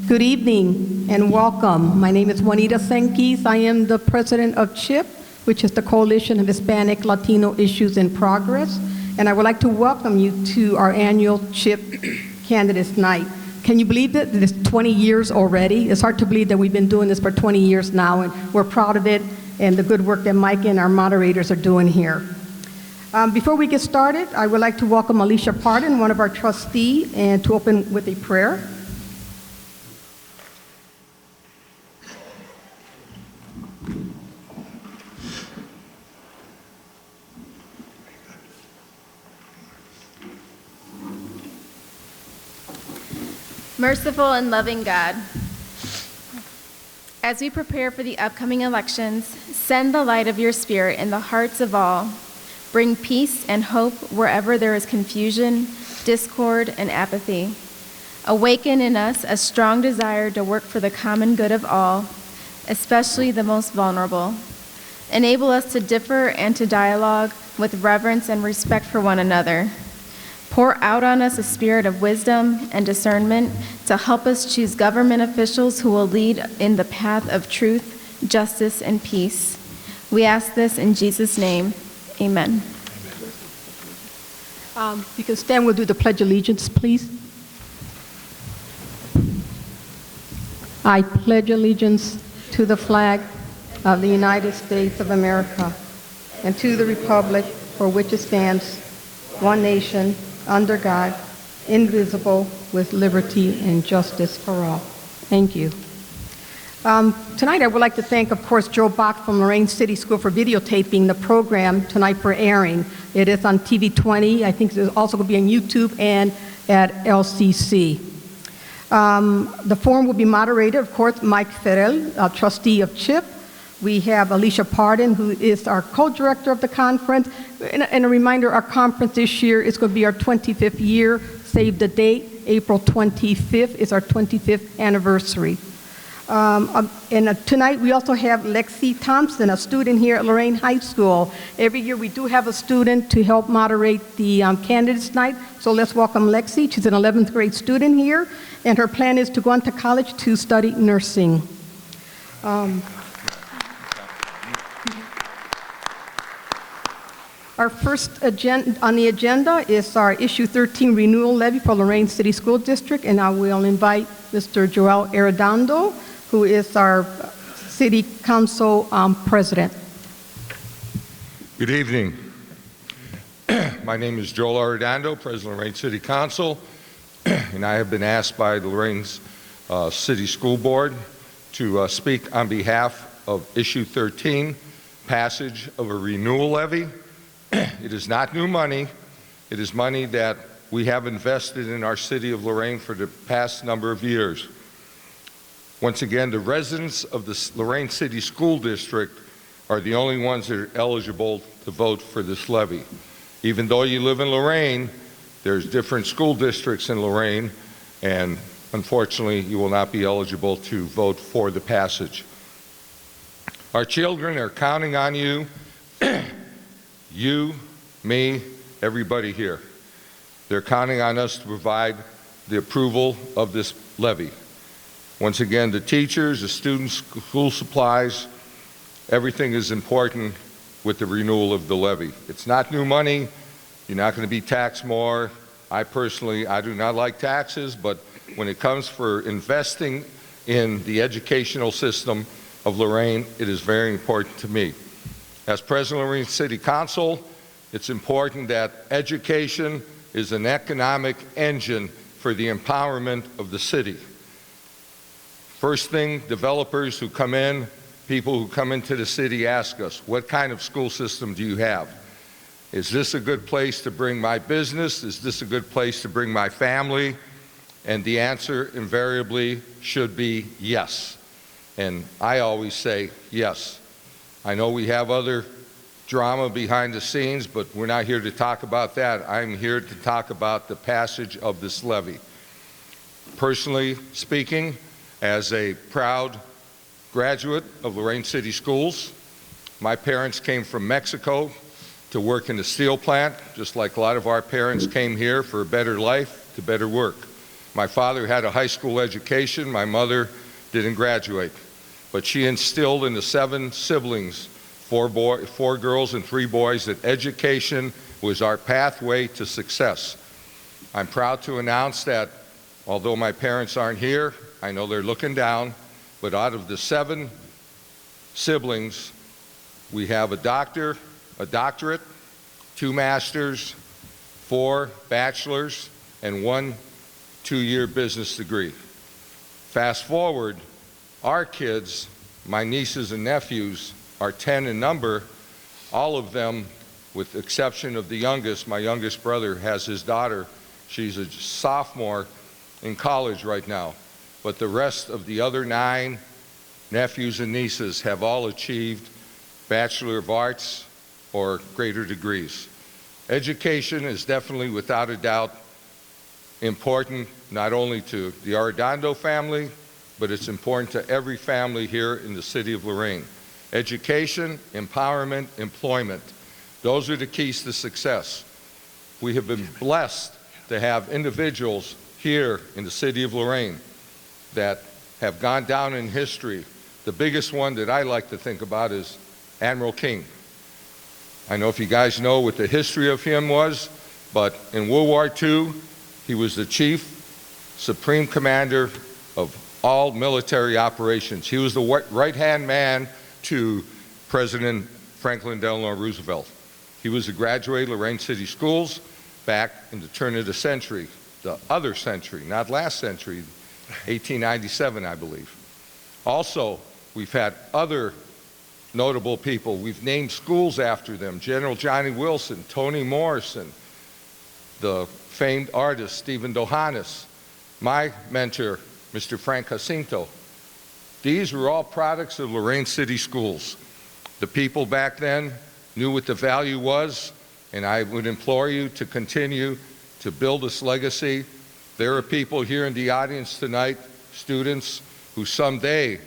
Good evening and welcome. My name is Juanita Senquis. I am the president of CHIP, which is the Coalition of Hispanic Latino Issues in Progress, and I would like to welcome you to our annual CHIP Candidates Night. Can you believe that it's 20 years already? It's hard to believe that we've been doing this for 20 years now, and we're proud of it and the good work that Mike and our moderators are doing here. Before we get started, I would like to welcome Alicia Pardon, one of our trustees, and to open with a prayer. Merciful and loving God, as we prepare for the upcoming elections, send the light of your Spirit in the hearts of all. Bring peace and hope wherever there is confusion, discord, and apathy. Awaken in us a strong desire to work for the common good of all, especially the most vulnerable. Enable us to differ and to dialogue with reverence and respect for one another. Pour out on us a spirit of wisdom and discernment to help us choose government officials who will lead in the path of truth, justice, and peace. We ask this in Jesus' name. Amen. You can stand, we'll do the Pledge of Allegiance, please. I pledge allegiance to the flag of the United States of America and to the republic for which it stands, one nation, under God, indivisible, with liberty and justice for all. Thank you. Tonight I would like to thank, of course, Joe Bach from Lorain City School for videotaping the program tonight for airing. It is on TV 20. I think it's also going to be on YouTube and at LCC. The forum will be moderated, of course, Mike Ferrell, trustee of CHIP. We have Alicia Pardon, who is our co-director of the conference. And a reminder, our conference this year is going to be our 25th year. Save the date, April 25th is our 25th anniversary. Tonight we also have Lexi Thompson, a student here at Lorain High School. Every year we do have a student to help moderate the Candidates Night. So let's welcome Lexi. She's an 11th grade student here, and her plan is to go on to college to study nursing. Our first on the agenda is our Issue 13 renewal levy for Lorain City School District, and I will invite Mr. Joel Arredondo, who is our City Council President. Good evening. My name is Joel Arredondo, President of Lorain City Council, and I have been asked by the Lorain City School Board to speak on behalf of Issue 13, passage of a renewal levy. It is not new money. It is money that we have invested in our city of Lorain for the past number of years. Once again, the residents of the Lorain City School District are the only ones that are eligible to vote for this levy. Even though you live in Lorain, there's different school districts in Lorain, and unfortunately, you will not be eligible to vote for the passage. Our children are counting on you. You, me, everybody here. They're counting on us to provide the approval of this levy. Once again, the teachers, the students, school supplies, everything is important with the renewal of the levy. It's not new money. You're not going to be taxed more. I do not like taxes, but when it comes for investing in the educational system of Lorain, it is very important to me. As President of Lorain City Council, it's important that education is an economic engine for the empowerment of the city. First thing, developers who come in, people who come into the city ask us, what kind of school system do you have? Is this a good place to bring my business? Is this a good place to bring my family? And the answer invariably should be yes. And I always say yes. I know we have other drama behind the scenes, but we're not here to talk about that. I'm here to talk about the passage of this levy. Personally speaking, as a proud graduate of Lorain City Schools, my parents came from Mexico to work in the steel plant, just like a lot of our parents came here for a better life, to better work. My father had a high school education. My mother didn't graduate. But she instilled in the 7 siblings, 4 girls and 3 boys, that education was our pathway to success. I'm proud to announce that although my parents aren't here, I know they're looking down, but out of the 7 siblings, we have a doctor, a doctorate, 2 masters, 4 bachelors, and 1 2-year business degree. Fast forward, our kids, my nieces and nephews, are 10 in number. All of them, with the exception of the youngest, my youngest brother has his daughter. She's a sophomore in college right now. But the rest of the other 9 nephews and nieces have all achieved Bachelor of Arts or greater degrees. Education is definitely, without a doubt, important not only to the Arredondo family, but it's important to every family here in the city of Lorain. Education, empowerment, employment, those are the keys to success. We have been blessed to have individuals here in the city of Lorain that have gone down in history. The biggest one that I like to think about is Admiral King. I know if you guys know what the history of him was, but in World War II, he was the chief supreme commander of all military operations. He was the right-hand man to President Franklin Delano Roosevelt. He was a graduate of Lorain City Schools back in the turn of the century, the other century, not last century, 1897, I believe. Also, we've had other notable people. We've named schools after them: General Johnny Wilson, Toni Morrison, the famed artist Stephen Dohanis, my mentor, Mr. Frank Jacinto. These were all products of Lorain City Schools. The people back then knew what the value was, and I would implore you to continue to build this legacy. There are people here in the audience tonight, students, who someday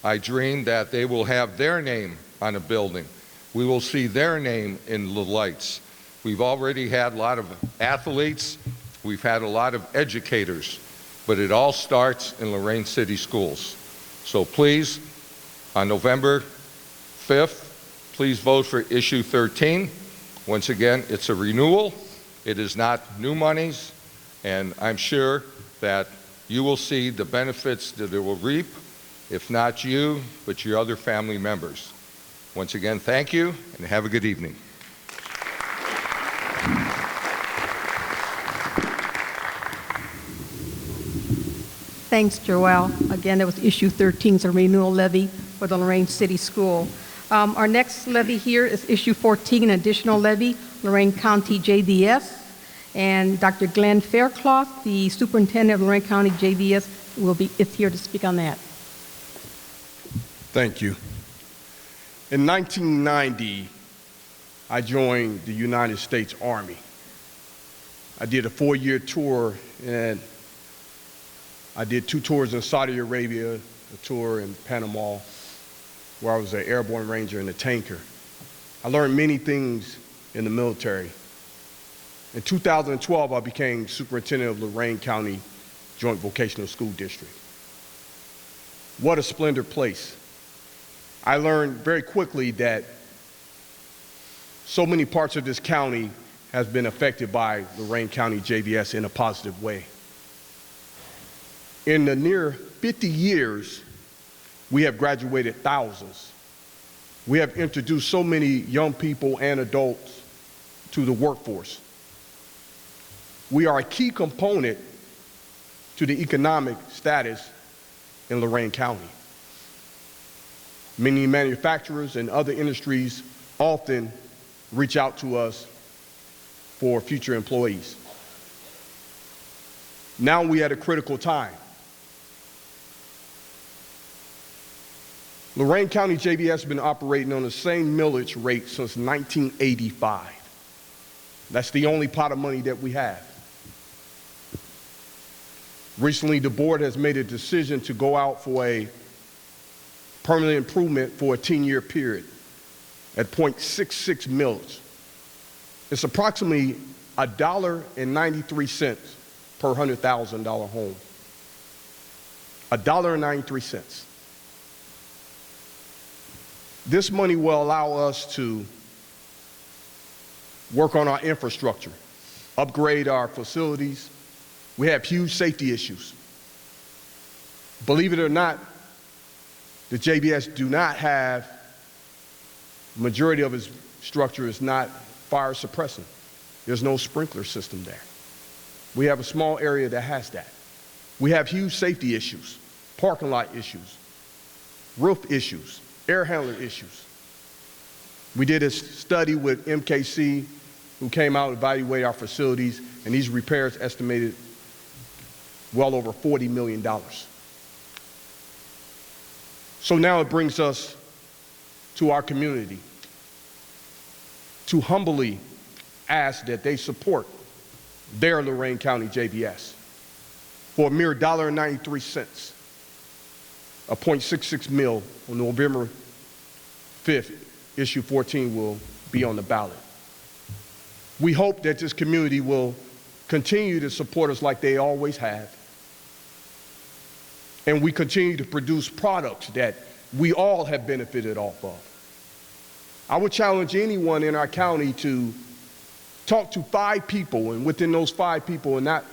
I dream that they will have their name on a building. We will see their name in the lights. We've already had a lot of athletes. We've had a lot of educators, but it all starts in Lorain City Schools. So please, on November 5th, please vote for issue 13. Once again, it's a renewal. It is not new monies, and I'm sure that you will see the benefits that it will reap, if not you, but your other family members. Once again, thank you, and have a good evening. Thanks, Joel. Again, it was issue 13, it's a renewal levy for the Lorain City School. Our next levy here is issue 14, an additional levy, Lorain County JDS. And Dr. Glenn Faircloth, the superintendent of Lorain County JDS, is here to speak on that. Thank you. In 1990, I joined the United States Army. I did a 4-year tour, and I did 2 tours in Saudi Arabia, a tour in Panama, where I was an airborne ranger in a tanker. I learned many things in the military. In 2012, I became superintendent of Lorain County Joint Vocational School District. What a splendid place. I learned very quickly that so many parts of this county has been affected by Lorain County JVS in a positive way. In the near 50 years, we have graduated thousands. We have introduced so many young people and adults to the workforce. We are a key component to the economic status in Lorain County. Many manufacturers and other industries often reach out to us for future employees. Now we're at a critical time. Lorain County JVS has been operating on the same millage rate since 1985. That's the only pot of money that we have. Recently, the board has made a decision to go out for a permanent improvement for a 10-year period at 0.66 millage. It's approximately $1.93 per $100,000 home. $1.93. This money will allow us to work on our infrastructure, upgrade our facilities. We have huge safety issues. Believe it or not, the JBS do not have, the majority of its structure is not fire suppressant. There's no sprinkler system there. We have a small area that has that. We have huge safety issues, parking lot issues, roof issues, air handler issues. We did a study with MKC, who came out and evaluated our facilities, and these repairs estimated well over $40 million. So now it brings us to our community to humbly ask that they support their Lorain County JBS for a mere $1.93, a .66 mil on November 5th, issue 14 will be on the ballot. We hope that this community will continue to support us like they always have, and we continue to produce products that we all have benefited off of. I would challenge anyone in our county to talk to 5 people, and within those 5 people, and not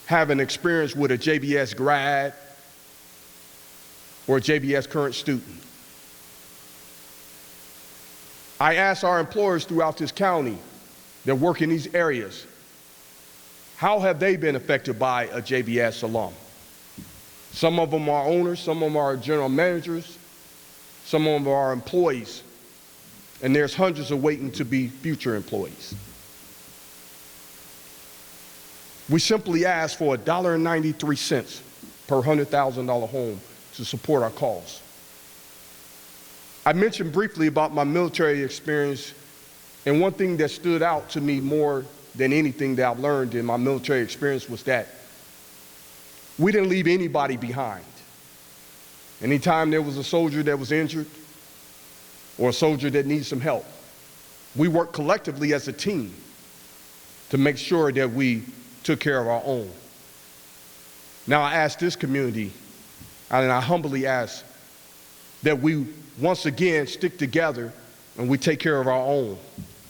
have an experience with a JBS grad or a JBS current student. I ask our employers throughout this county that work in these areas, how have they been affected by a JBS alum? Some of them are owners, some of them are general managers, some of them are employees, and there's hundreds of waiting to be future employees. We simply ask for $1.93 per $100,000 home to support our cause. I mentioned briefly about my military experience, and one thing that stood out to me more than anything that I've learned in my military experience was that we didn't leave anybody behind. Anytime there was a soldier that was injured or a soldier that needs some help, we worked collectively as a team to make sure that we took care of our own. Now I ask this community, and I humbly ask that we once again stick together and we take care of our own,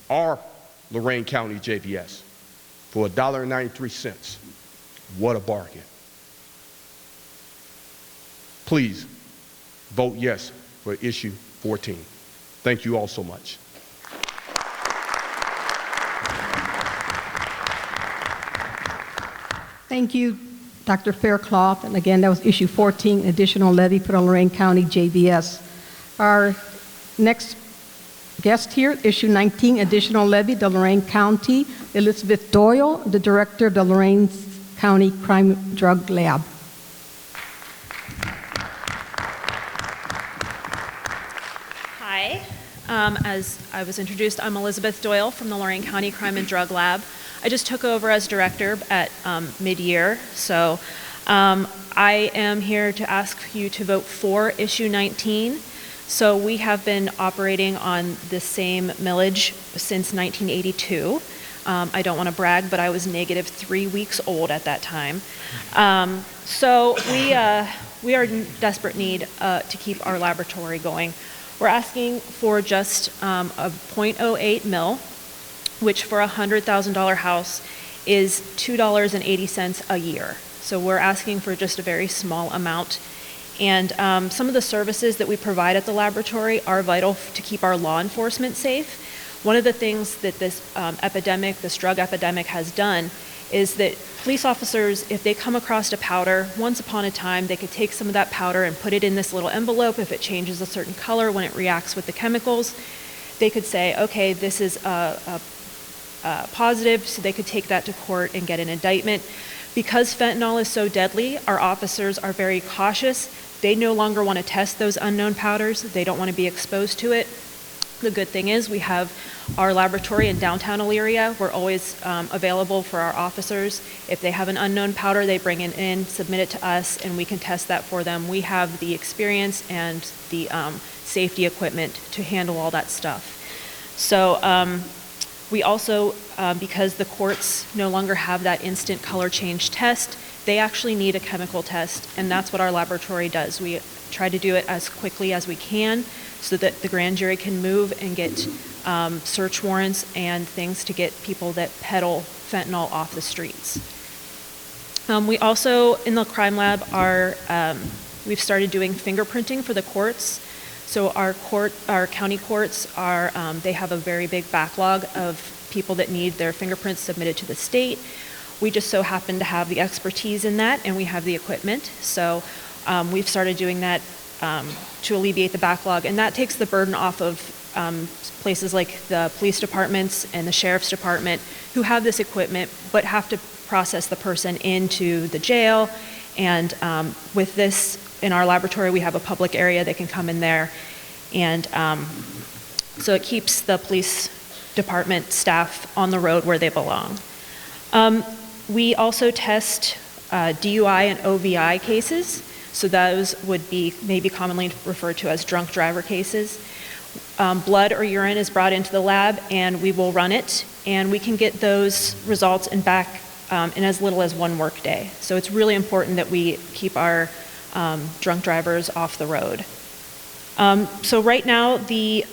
our Lorain County JBS, for $1.93. What a bargain. Please vote yes for issue 14. Thank you all so much. Thank you, Dr. Faircloth. And again, that was issue 14, additional levy for the Lorain County JBS. Our next guest here, issue 19, additional levy, the Lorain County, Elizabeth Doyle, the director of the Lorain County Crime Drug Lab. Hi, as I was introduced, I'm Elizabeth Doyle from the Lorain County Crime and Drug Lab. I just took over as director at mid-year, so I am here to ask you to vote for issue 19. So we have been operating on the same millage since 1982. I don't want to brag, but I was negative 3 weeks old at that time. So we are in desperate need to keep our laboratory going. We're asking for just a .08 mil, which for a $100,000 house is $2.80 a year. So we're asking for just a very small amount. And some of the services that we provide at the laboratory are vital to keep our law enforcement safe. One of the things that this this drug epidemic has done is that police officers, if they come across a powder, once upon a time, they could take some of that powder and put it in this little envelope. If it changes a certain color when it reacts with the chemicals, they could say, okay, this is positive, so they could take that to court and get an indictment. Because fentanyl is so deadly, our officers are very cautious. They no longer want to test those unknown powders. They don't want to be exposed to it. The good thing is we have our laboratory in downtown Elyria. We're always available for our officers. If they have an unknown powder, they bring it in, submit it to us, and we can test that for them. We have the experience and the safety equipment to handle all that stuff. So We also, because the courts no longer have that instant color change test, they actually need a chemical test, and that's what our laboratory does. We try to do it as quickly as we can so that the grand jury can move and get search warrants and things to get people that peddle fentanyl off the streets. We also, in the crime lab, we've started doing fingerprinting for the courts. So our county courts they have a very big backlog of people that need their fingerprints submitted to the state. We just so happen to have the expertise in that, and we have the equipment. So we've started doing that to alleviate the backlog, and that takes the burden off of places like the police departments and the sheriff's department who have this equipment but have to process the person into the jail. And with this in our laboratory, we have a public area. They can come in there, and so it keeps the police department staff on the road where they belong. We also test DUI and OVI cases, so those would be maybe commonly referred to as drunk driver cases. Blood or urine is brought into the lab, and we will run it, and we can get those results and back in as little as 1 work day. So it's really important that we keep our drunk drivers off the road. So right now, the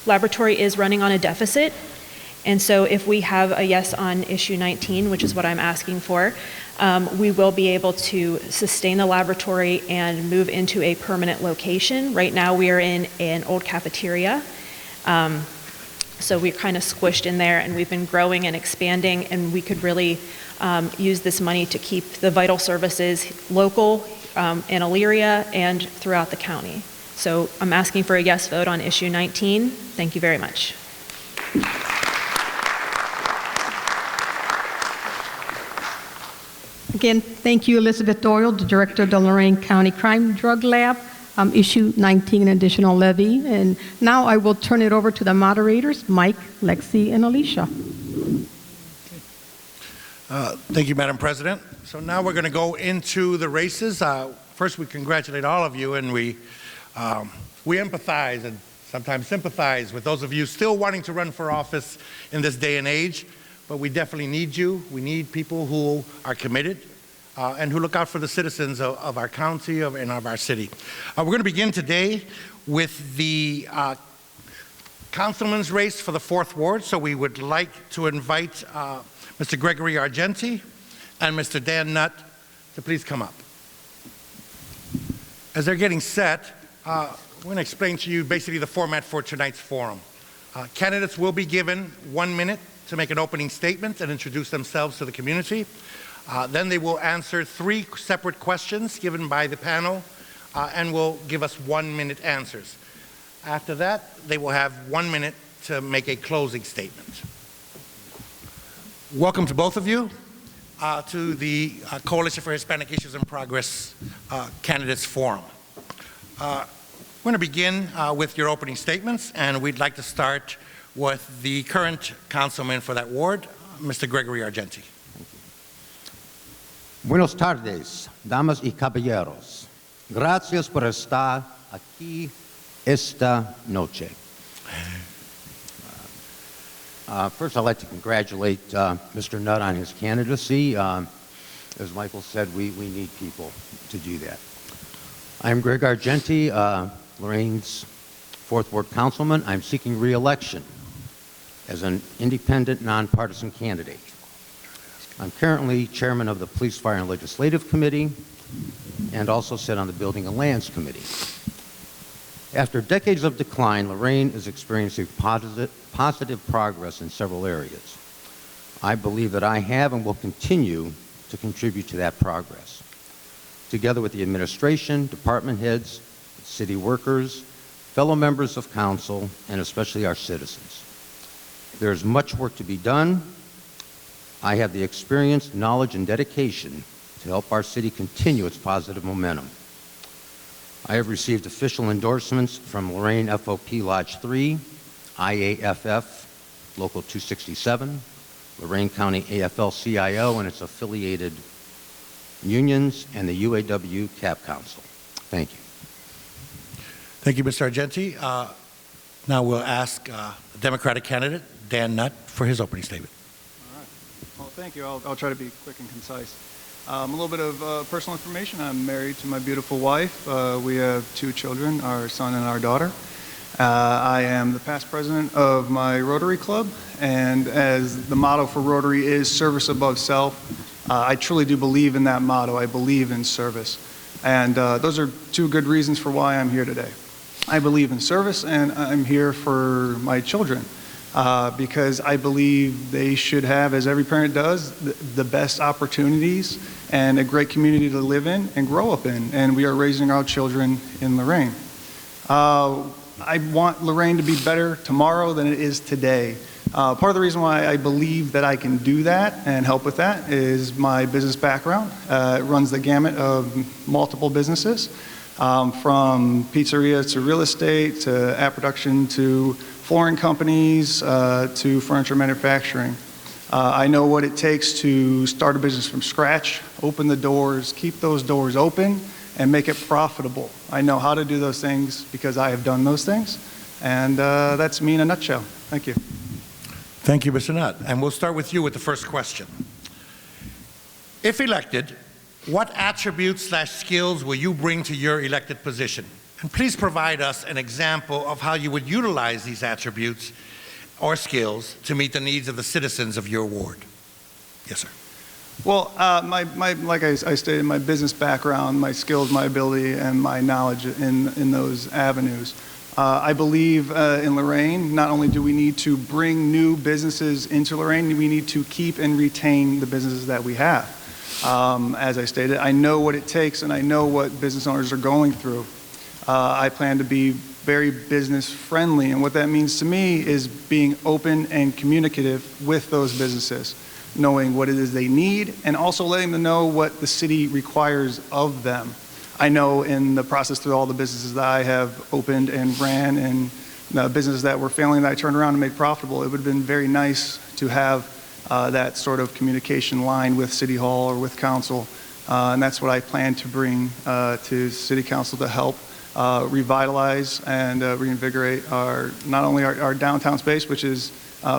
laboratory is running on a deficit. And so if we have a yes on issue 19, which is what I'm asking for, we will be able to sustain the laboratory and move into a permanent location. Right now we are in an old cafeteria. So we're kind of squished in there, and we've been growing and expanding, and we could really use this money to keep the vital services local in Elyria and throughout the county. So I'm asking for a yes vote on issue 19. Thank you very much. Again, thank you, Elizabeth Doyle, the Director of the Lorain County Crime Drug Lab, issue 19, additional levy. And now I will turn it over to the moderators, Mike, Lexi, and Alicia. Thank you, Madam President. So now we're going to go into the races. First, we congratulate all of you, and we empathize and sometimes sympathize with those of you still wanting to run for office in this day and age. But we definitely need you. We need people who are committed and who look out for the citizens of our county and of our city. We're going to begin today with the councilman's race for the 4th Ward. So we would like to invite Mr. Gregory Argenti and Mr. Dan Nutt to please come up. As they're getting set, we're going to explain to you basically the format for tonight's forum. Candidates will be given 1 minute to make an opening statement and introduce themselves to the community. Then they will answer 3 separate questions given by the panel and will give us 1-minute answers. After that, they will have 1 minute to make a closing statement. Welcome to both of you to the Coalition for Hispanic Issues and Progress Candidates Forum. We're going to begin with your opening statements, and we'd like to start with the current councilman for that ward, Mr. Gregory Argenti. Buenos tardes, damas y caballeros. Gracias por estar aquí esta noche. First, I'd like to congratulate Mr. Nutt on his candidacy. As Michael said, we need people to do that. I'm Greg Argenti, Lorain's 4th Ward Councilman. I'm seeking re-election as an independent, nonpartisan candidate. I'm currently chairman of the Police, Fire, and Legislative Committee and also sit on the Building and Lands Committee. After decades of decline, Lorain is experiencing positive progress in several areas. I believe that I have and will continue to contribute to that progress. Together with the administration, department heads, city workers, fellow members of council, and especially our citizens. There is much work to be done. I have the experience, knowledge, and dedication to help our city continue its positive momentum. I have received official endorsements from Lorain FOP Lodge 3, IAFF Local 267, Lorain County AFL-CIO and its affiliated unions, and the UAW CAP Council. Thank you. Thank you, Mr. Argenti. Now we'll ask Democratic candidate Dan Nutt for his opening statement. All right. Well, thank you. I'll try to be quick and concise. A little bit of personal information. I'm married to my beautiful wife. We have 2 children, our son and our daughter. I am the past president of my Rotary Club, and as the motto for Rotary is service above self, I truly do believe in that motto. I believe in service. And those are 2 good reasons for why I'm here today. I believe in service, and I'm here for my children because I believe they should have, as every parent does, the best opportunities and a great community to live in and grow up in. And we are raising our children in Lorain. I want Lorain to be better tomorrow than it is today. Part of the reason why I believe that I can do that and help with that is my business background. It runs the gamut of multiple businesses, from pizzeria to real estate to app production to flooring companies to furniture manufacturing. I know what it takes to start a business from scratch, open the doors, keep those doors open, and make it profitable. I know how to do those things because I have done those things, and that's me in a nutshell. Thank you. Thank you, Mr. Nutt. And we'll start with you with the first question. If elected, what attributes/skills will you bring to your elected position? And please provide us an example of how you would utilize these attributes or skills to meet the needs of the citizens of your ward. Yes, sir. Well, like I stated, my business background, my skills, my ability, and my knowledge in those avenues. I believe in Lorain, not only do we need to bring new businesses into Lorain, we need to keep and retain the businesses that we have. As I stated, I know what it takes and I know what business owners are going through. I plan to be very business friendly, and what that means to me is being open and communicative with those businesses, knowing what it is they need, and also letting them know what the city requires of them. I know in the process through all the businesses that I have opened and ran and the businesses that were failing that I turned around and made profitable, it would have been very nice to have that sort of communication line with City Hall or with Council. And that's what I plan to bring to City Council to help revitalize and reinvigorate not only our downtown space, which is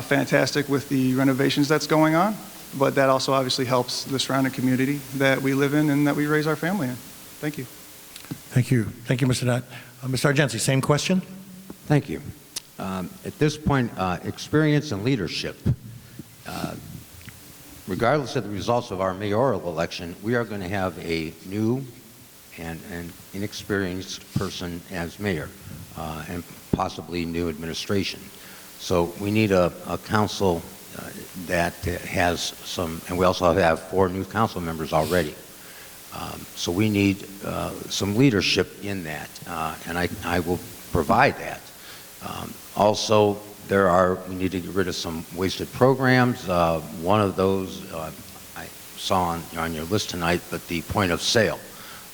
fantastic with the renovations that's going on, but that also obviously helps the surrounding community that we live in and that we raise our family in. Thank you. Thank you. Thank you, Mr. Nutt. Mr. Argenti, same question? Thank you. At this point, experience and leadership. Regardless of the results of our mayoral election, we are going to have a new and inexperienced person as mayor and possibly new administration. So we need a council that has some, and we also have 4 new council members already. So we need some leadership in that, and I will provide that. Also, we need to get rid of some wasted programs. One of those I saw on your list tonight, but the point of sale.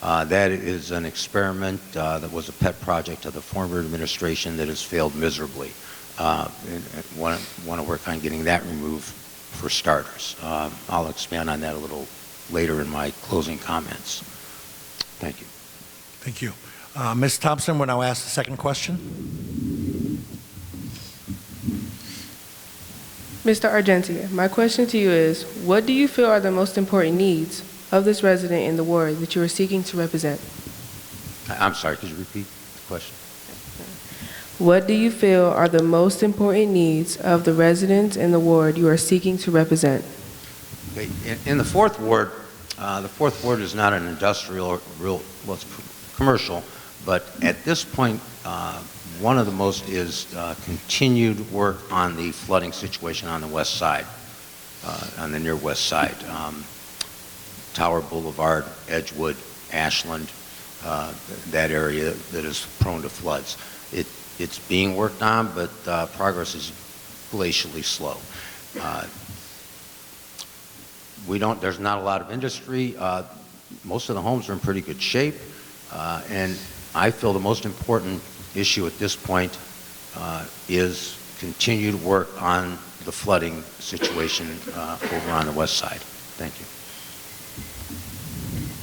That is an experiment that was a pet project of the former administration that has failed miserably. And want to work on getting that removed for starters. I'll expand on that a little later in my closing comments. Thank you. Thank you. Ms. Thompson will now ask the second question. Mr. Argenti, my question to you is, what do you feel are the most important needs of this resident in the ward that you are seeking to represent? I'm sorry, could you repeat the question? What do you feel are the most important needs of the residents in the ward you are seeking to represent? Okay. In the 4th ward is not an industrial, well, it's commercial, but at this point, one of the most is continued work on the flooding situation on the west side, on the near west side. Tower Boulevard, Edgewood, Ashland, that area that is prone to floods. It's being worked on, but progress is glacially slow. There's not a lot of industry. Most of the homes are in pretty good shape. And I feel the most important issue at this point is continued work on the flooding situation over on the west side. Thank you.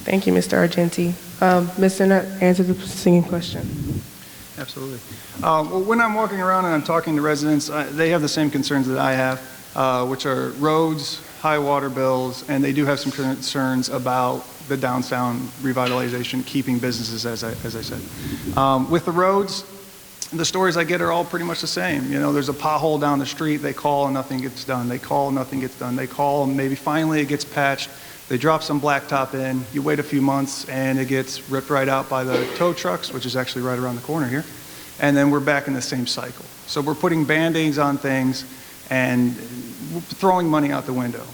Thank you, Mr. Argenti. Mr. Nutt, answer the singing question. Absolutely. Well, when I'm walking around and I'm talking to residents, they have the same concerns that I have, which are roads, high water bills, and they do have some concerns about the downtown revitalization, keeping businesses, as I said. With the roads, the stories I get are all pretty much the same. You know, there's a pothole down the street, they call and nothing gets done. They call and nothing gets done. They call and maybe finally it gets patched. They drop some blacktop in, you wait a few months and it gets ripped right out by the tow trucks, which is actually right around the corner here. And then we're back in the same cycle. So we're putting Band-Aids on things and throwing money out the window.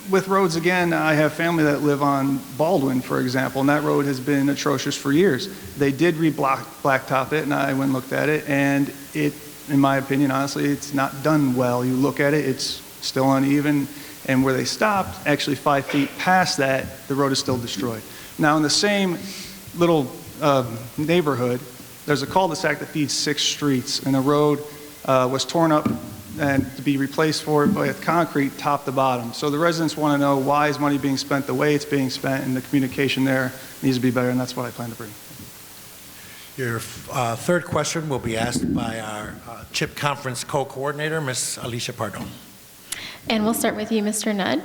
With roads, again, I have family that live on Baldwin, for example, and that road has been atrocious for years. They did blacktop it, and I went and looked at it, and it, in my opinion, honestly, it's not done well. You look at it, it's still uneven, and where they stopped, actually 5 feet past that, the road is still destroyed. Now, in the same little neighborhood, there's a cul-de-sac that feeds 6 streets, and the road was torn up and to be replaced for it with concrete top to bottom. So the residents want to know why is money being spent the way it's being spent, and the communication there needs to be better, and that's what I plan to bring. Your third question will be asked by our CHIP conference co-coordinator, Ms. Alicia Pardon. And we'll start with you, Mr. Nutt.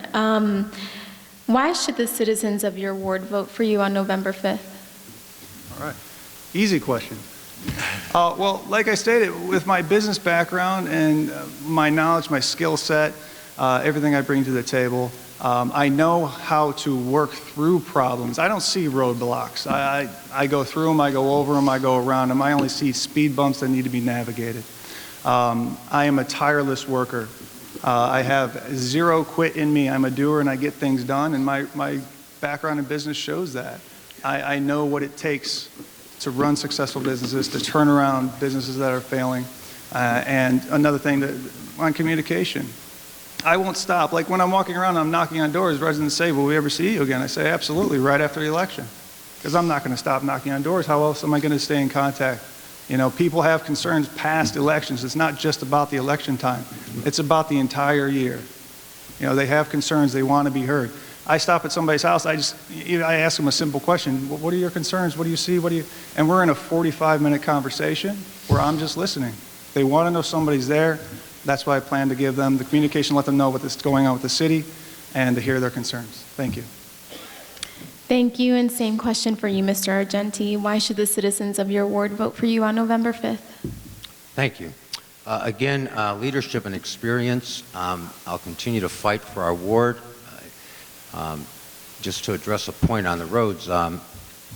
Why should the citizens of your ward vote for you on November 5th? All right. Easy question. Well, like I stated, with my business background and my knowledge, my skill set, everything I bring to the table, I know how to work through problems. I don't see roadblocks. I go through them, I go over them, I go around them. I only see speed bumps that need to be navigated. I am a tireless worker. I have 0 quit in me. I'm a doer and I get things done, and my background in business shows that. I know what it takes to run successful businesses, to turn around businesses that are failing. And another thing on communication. I won't stop. Like when I'm walking around and I'm knocking on doors, residents say, will we ever see you again? I say, absolutely, right after the election. Because I'm not going to stop knocking on doors. How else am I going to stay in contact? You know, people have concerns past elections. It's not just about the election time. It's about the entire year. You know, they have concerns. They want to be heard. I stop at somebody's house, I ask them a simple question. What are your concerns? What do you see? And we're in a 45-minute conversation where I'm just listening. They want to know somebody's there. That's why I plan to give them the communication, let them know what's going on with the city, and to hear their concerns. Thank you. Thank you, and same question for you, Mr. Argenti. Why should the citizens of your ward vote for you on November 5th? Thank you. Again, leadership and experience. I'll continue to fight for our ward. Just to address a point on the roads,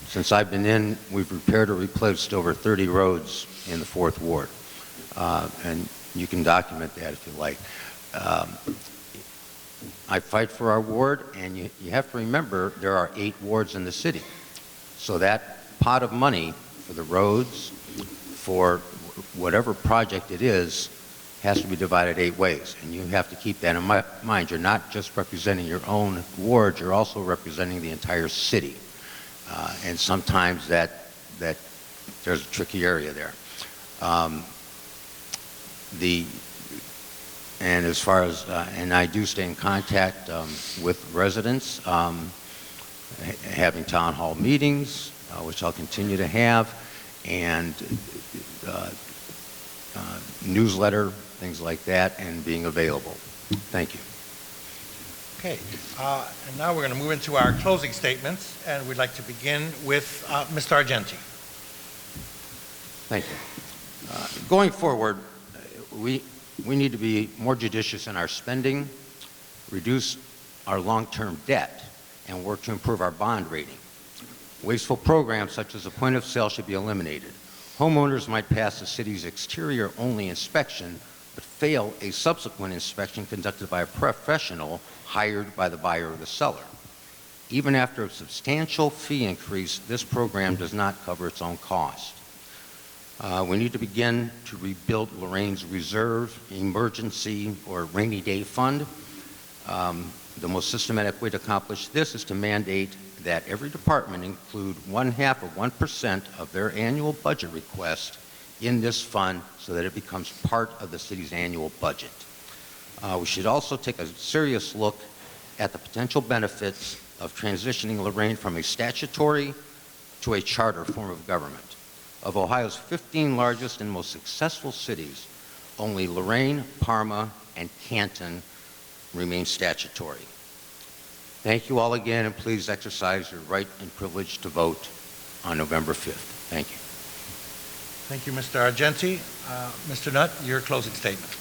since I've been in, we've repaired or replaced over 30 roads in the 4th Ward. And you can document that if you like. I fight for our ward, and you have to remember there are 8 wards in the city. So that pot of money for the roads, for whatever project it is, has to be divided 8 ways, and you have to keep that in mind. You're not just representing your own ward, you're also representing the entire city. And sometimes that there's a tricky area there. And as far as, and I do stay in contact with residents, having town hall meetings, which I'll continue to have, and newsletter, things like that, and being available. Thank you. Okay, and now we're going to move into our closing statements, and we'd like to begin with Mr. Argenti. Thank you. Going forward, we need to be more judicious in our spending, reduce our long-term debt, and work to improve our bond rating. Wasteful programs such as a point of sale should be eliminated. Homeowners might pass the city's exterior-only inspection, but fail a subsequent inspection conducted by a professional hired by the buyer or the seller. Even after a substantial fee increase, this program does not cover its own cost. We need to begin to rebuild Lorain's reserve, emergency, or rainy day fund. The most systematic way to accomplish this is to mandate that every department include 1/2 of 1% of their annual budget request in this fund so that it becomes part of the city's annual budget. We should also take a serious look at the potential benefits of transitioning Lorain from a statutory to a charter form of government. of Ohio's 15 largest and most successful cities, only Lorain, Parma, and Canton remain statutory. Thank you all again, and please exercise your right and privilege to vote on November 5th. Thank you. Thank you, Mr. Argenti. Mr. Nutt, your closing statement.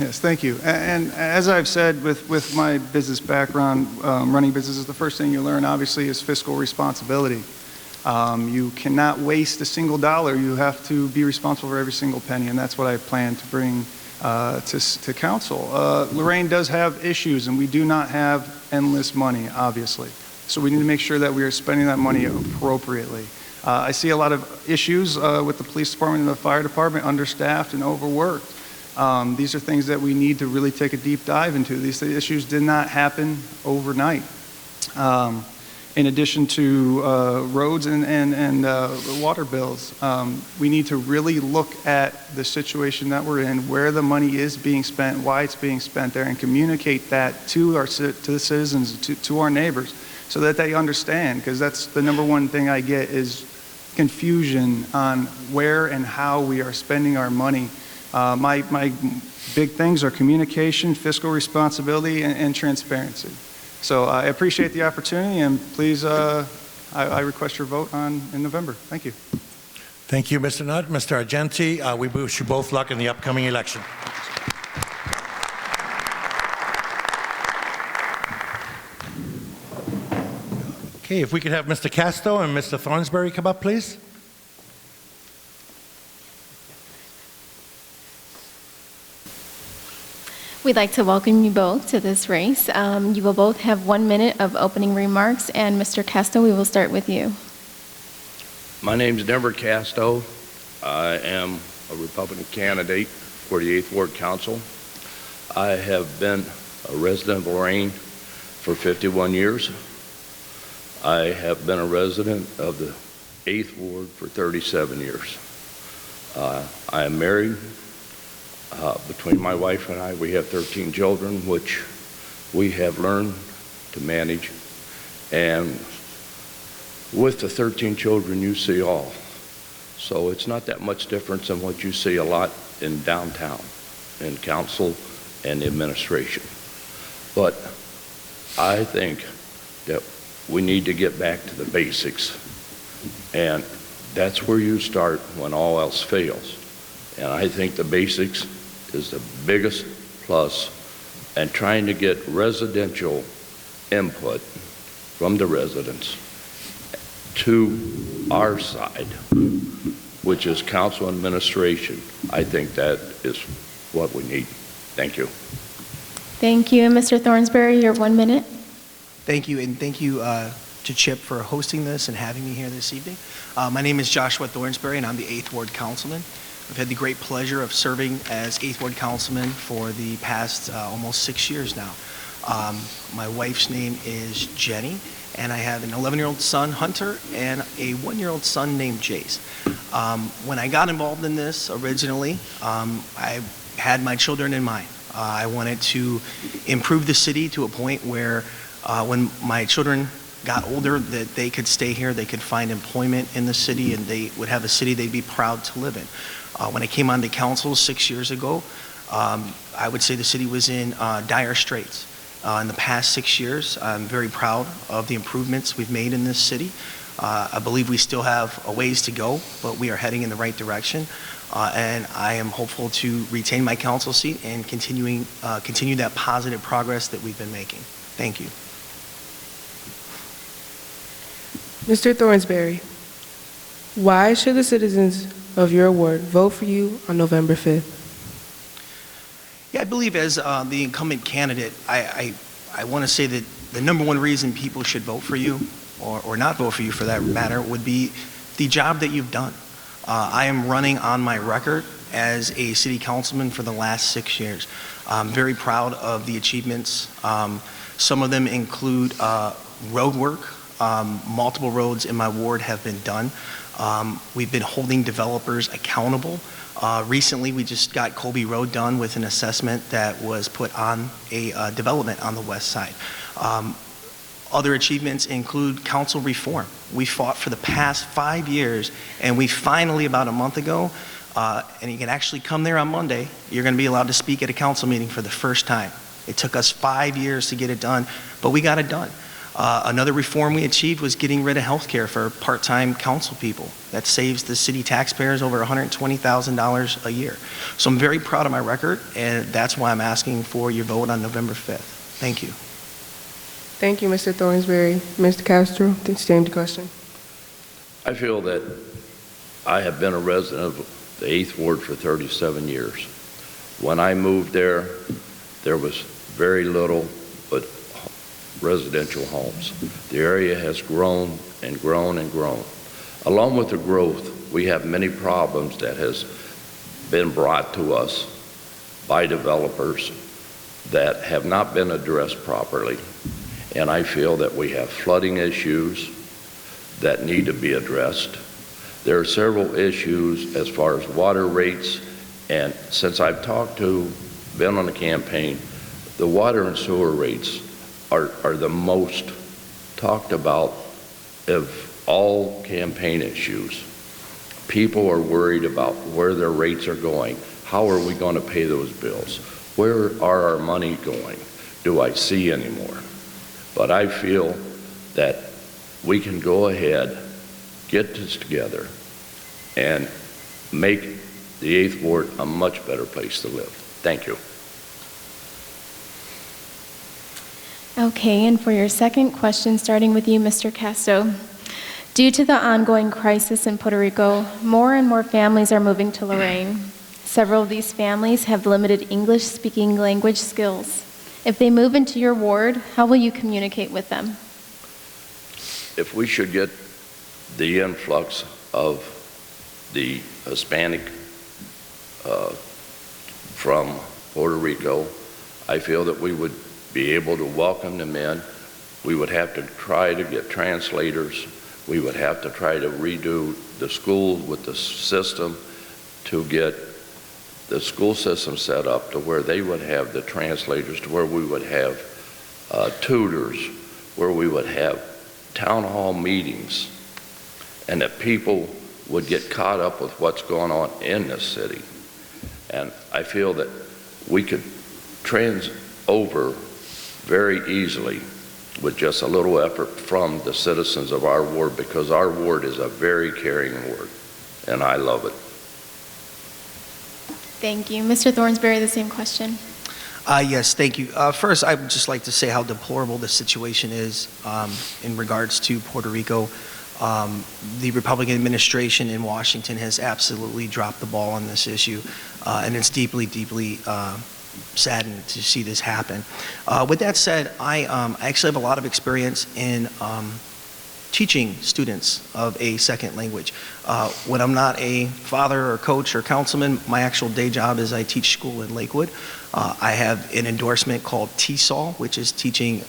Yes, thank you. And as I've said, with my business background, running businesses, the first thing you learn, obviously, is fiscal responsibility. You cannot waste a single dollar. You have to be responsible for every single penny, and that's what I plan to bring to council. Lorain does have issues, and we do not have endless money, obviously. So we need to make sure that we are spending that money appropriately. I see a lot of issues with the police department and the fire department, understaffed and overworked. These are things that we need to really take a deep dive into. These issues did not happen overnight. In addition to roads and water bills, we need to really look at the situation that we're in, where the money is being spent, why it's being spent there, and communicate that to the citizens, to our neighbors, so that they understand, because that's the number one thing I get is confusion on where and how we are spending our money. My big things are communication, fiscal responsibility, and transparency. So I appreciate the opportunity, and please, I request your vote in November. Thank you. Thank you, Mr. Nutt. Mr. Argenti, we wish you both luck in the upcoming election. Okay, if we could have Mr. Casto and Mr. Thornsberry come up, please. We'd like to welcome you both to this race. You will both have 1 minute of opening remarks, and Mr. Casto, we will start with you. My name is Denver Casto. I am a Republican candidate for the 8th Ward Council. I have been a resident of Lorain for 51 years. I have been a resident of the 8th Ward for 37 years. I am married. Between my wife and I, we have 13 children, which we have learned to manage. And with the 13 children, you see all. So it's not that much difference than what you see a lot in downtown, in council and administration. But I think that we need to get back to the basics. And that's where you start when all else fails. And I think the basics is the biggest plus, and trying to get residential input from the residents to our side, which is council administration. I think that is what we need. Thank you. Thank you. And Mr. Thornsberry, your 1 minute. Thank you, and thank you to Chip for hosting this and having me here this evening. My name is Joshua Thornsberry, and I'm the 8th Ward Councilman. I've had the great pleasure of serving as 8th Ward Councilman for the past almost 6 years now. My wife's name is Jenny, and I have an 11-year-old son, Hunter, and a 1-year-old son named Jace. When I got involved in this originally, I had my children in mind. I wanted to improve the city to a point where when my children got older, that they could stay here, they could find employment in the city, and they would have a city they'd be proud to live in. When I came onto council 6 years ago, I would say the city was in dire straits. In the past 6 years, I'm very proud of the improvements we've made in this city. I believe we still have a ways to go, but we are heading in the right direction. And I am hopeful to retain my council seat and continue that positive progress that we've been making. Thank you. Mr. Thornsberry, why should the citizens of your ward vote for you on November 5th? Yeah, I believe as the incumbent candidate, I want to say that the number one reason people should vote for you, or not vote for you for that matter, would be the job that you've done. I am running on my record as a city councilman for the last 6 years. I'm very proud of the achievements. Some of them include road work. Multiple roads in my ward have been done. We've been holding developers accountable. Recently, we just got Colby Road done with an assessment that was put on a development on the west side. Other achievements include council reform. We fought for the past 5 years, and we finally, about a month ago, and you can actually come there on Monday, you're going to be allowed to speak at a council meeting for the first time. It took us 5 years to get it done, but we got it done. Another reform we achieved was getting rid of health care for part-time council people. That saves the city taxpayers over $120,000 a year. So I'm very proud of my record, and that's why I'm asking for your vote on November 5th. Thank you. Thank you, Mr. Thornsberry. Mr. Castro, same question. I feel that I have been a resident of the 8th Ward for 37 years. When I moved there, there was very little but residential homes. The area has grown and grown and grown. Along with the growth, we have many problems that has been brought to us by developers that have not been addressed properly. And I feel that we have flooding issues that need to be addressed. There are several issues as far as water rates, and since I've been on the campaign, the water and sewer rates are the most talked about of all campaign issues. People are worried about where their rates are going. How are we going to pay those bills? Where are our money going? Do I see any more? But I feel that we can go ahead, get this together, and make the 8th Ward a much better place to live. Thank you. Okay, and for your second question, starting with you, Mr. Casto. Due to the ongoing crisis in Puerto Rico, more and more families are moving to Lorain. Several of these families have limited English-speaking language skills. If they move into your ward, how will you communicate with them? If we should get the influx of the Hispanic from Puerto Rico, I feel that we would be able to welcome them in. We would have to try to get translators. We would have to try to redo the school with the system to get the school system set up to where they would have the translators, to where we would have tutors, where we would have town hall meetings, and that people would get caught up with what's going on in this city. And I feel that we could trans over very easily with just a little effort from the citizens of our ward, because our ward is a very caring ward, and I love it. Thank you. Mr. Thornsberry, the same question. Yes, thank you. First, I would just like to say how deplorable the situation is in regards to Puerto Rico. The Republican administration in Washington has absolutely dropped the ball on this issue, and it's deeply, deeply saddened to see this happen. With that said, I actually have a lot of experience in teaching students of a second language. When I'm not a father or coach or councilman, my actual day job is I teach school in Lakewood. I have an endorsement called TESOL, which is teaching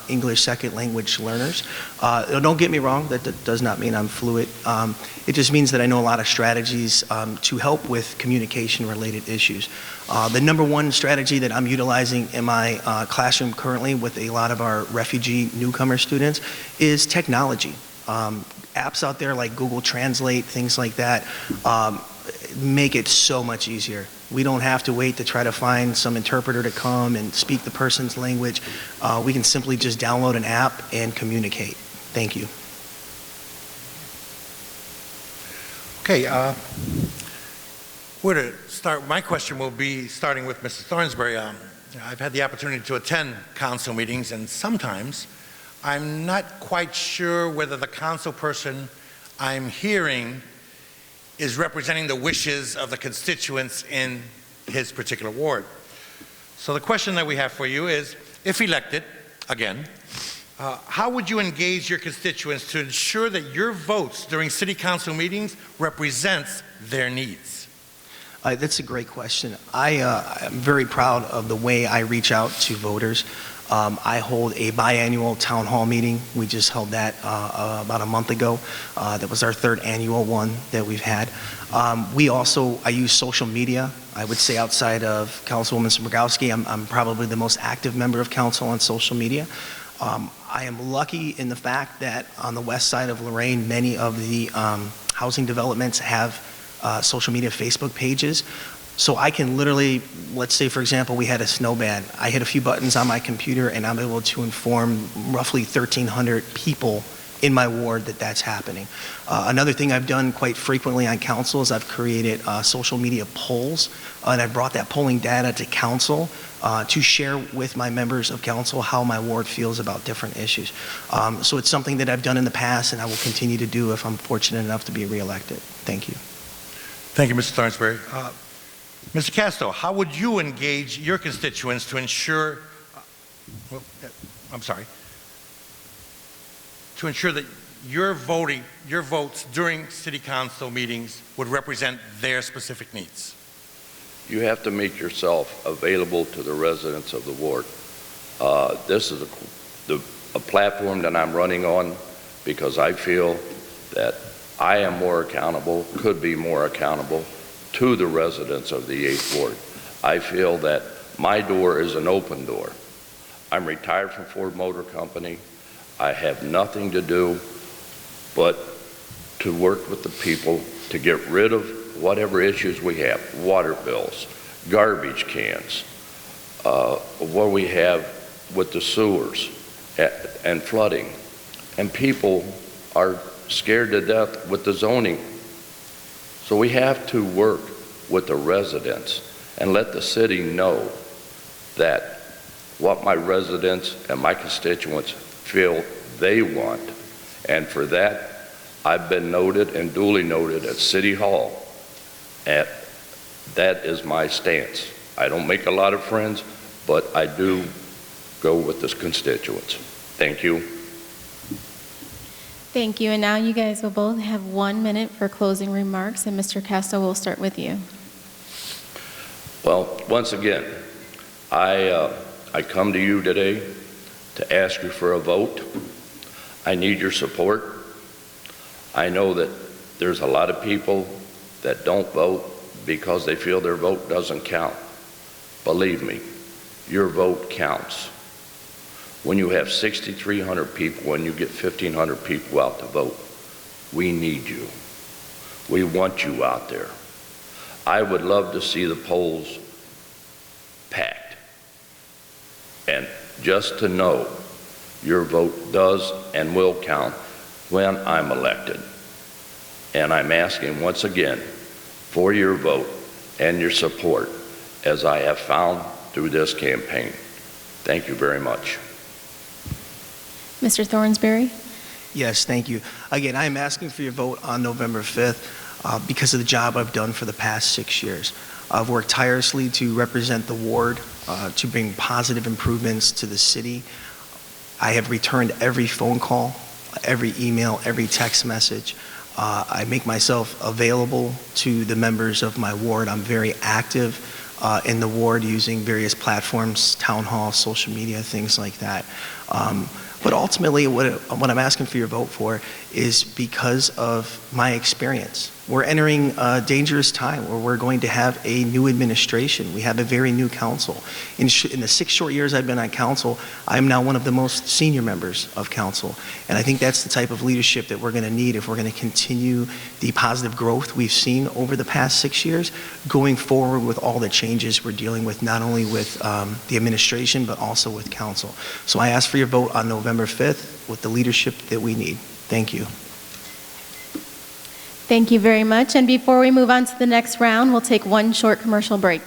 English second language learners. Don't get me wrong, that does not mean I'm fluent. It just means that I know a lot of strategies to help with communication related issues. The number one strategy that I'm utilizing in my classroom currently with a lot of our refugee newcomer students is technology. Apps out there like Google Translate, things like that, make it so much easier. We don't have to wait to try to find some interpreter to come and speak the person's language. We can simply just download an app and communicate. Thank you. Okay, where to start? My question will be starting with Mr. Thornsberry. I've had the opportunity to attend council meetings, and sometimes I'm not quite sure whether the council person I'm hearing is representing the wishes of the constituents in his particular ward. So the question that we have for you is, if elected again, how would you engage your constituents to ensure that your votes during city council meetings represents their needs? That's a great question. I'm very proud of the way I reach out to voters. I hold a biannual town hall meeting. We just held that about a month ago. That was our third annual one that we've had. I use social media. I would say outside of Councilwoman Smrokowski, I'm probably the most active member of council on social media. I am lucky in the fact that on the west side of Lorain, many of the housing developments have social media Facebook pages. So I can literally, let's say for example, we had a snow ban. I hit a few buttons on my computer and I'm able to inform roughly 1,300 people in my ward that that's happening. Another thing I've done quite frequently on council is I've created social media polls, and I've brought that polling data to council to share with my members of council how my ward feels about different issues. So it's something that I've done in the past and I will continue to do if I'm fortunate enough to be reelected. Thank you. Thank you, Mr. Thornsberry. Mr. Castro, how would you engage your constituents to ensure, to ensure that your votes during city council meetings would represent their specific needs? You have to make yourself available to the residents of the ward. This is a platform that I'm running on because I feel that I am more accountable, could be more accountable to the residents of the 8th Ward. I feel that my door is an open door. I'm retired from Ford Motor Company. I have nothing to do but to work with the people to get rid of whatever issues we have, water bills, garbage cans, what we have with the sewers and flooding. And people are scared to death with the zoning. So we have to work with the residents and let the city know that what my residents and my constituents feel they want. And for that, I've been noted and duly noted at City Hall. That is my stance. I don't make a lot of friends, but I do go with the constituents. Thank you. Thank you. And now you guys will both have 1 minute for closing remarks, and Mr. Castro, will start with you. Well, once again, I come to you today to ask you for a vote. I need your support. I know that there's a lot of people that don't vote because they feel their vote doesn't count. Believe me, your vote counts. When you have 6,300 people, when you get 1,500 people out to vote, we need you. We want you out there. I would love to see the polls packed. And just to know your vote does and will count when I'm elected. And I'm asking once again for your vote and your support as I have found through this campaign. Thank you very much. Mr. Thornsberry? Yes, thank you. Again, I am asking for your vote on November 5th because of the job I've done for the past 6 years. I've worked tirelessly to represent the ward, to bring positive improvements to the city. I have returned every phone call, every email, every text message. I make myself available to the members of my ward. I'm very active in the ward using various platforms, town hall, social media, things like that. But ultimately, what I'm asking for your vote for is because of my experience. We're entering a dangerous time where we're going to have a new administration. We have a very new council. In the 6 short years I've been on council, I'm now one of the most senior members of council. And I think that's the type of leadership that we're going to need if we're going to continue the positive growth we've seen over the past 6 years, going forward with all the changes we're dealing with, not only with the administration, but also with council. So I ask for your vote on November 5th with the leadership that we need. Thank you. Thank you very much. And before we move on to the next round, we'll take one short commercial break.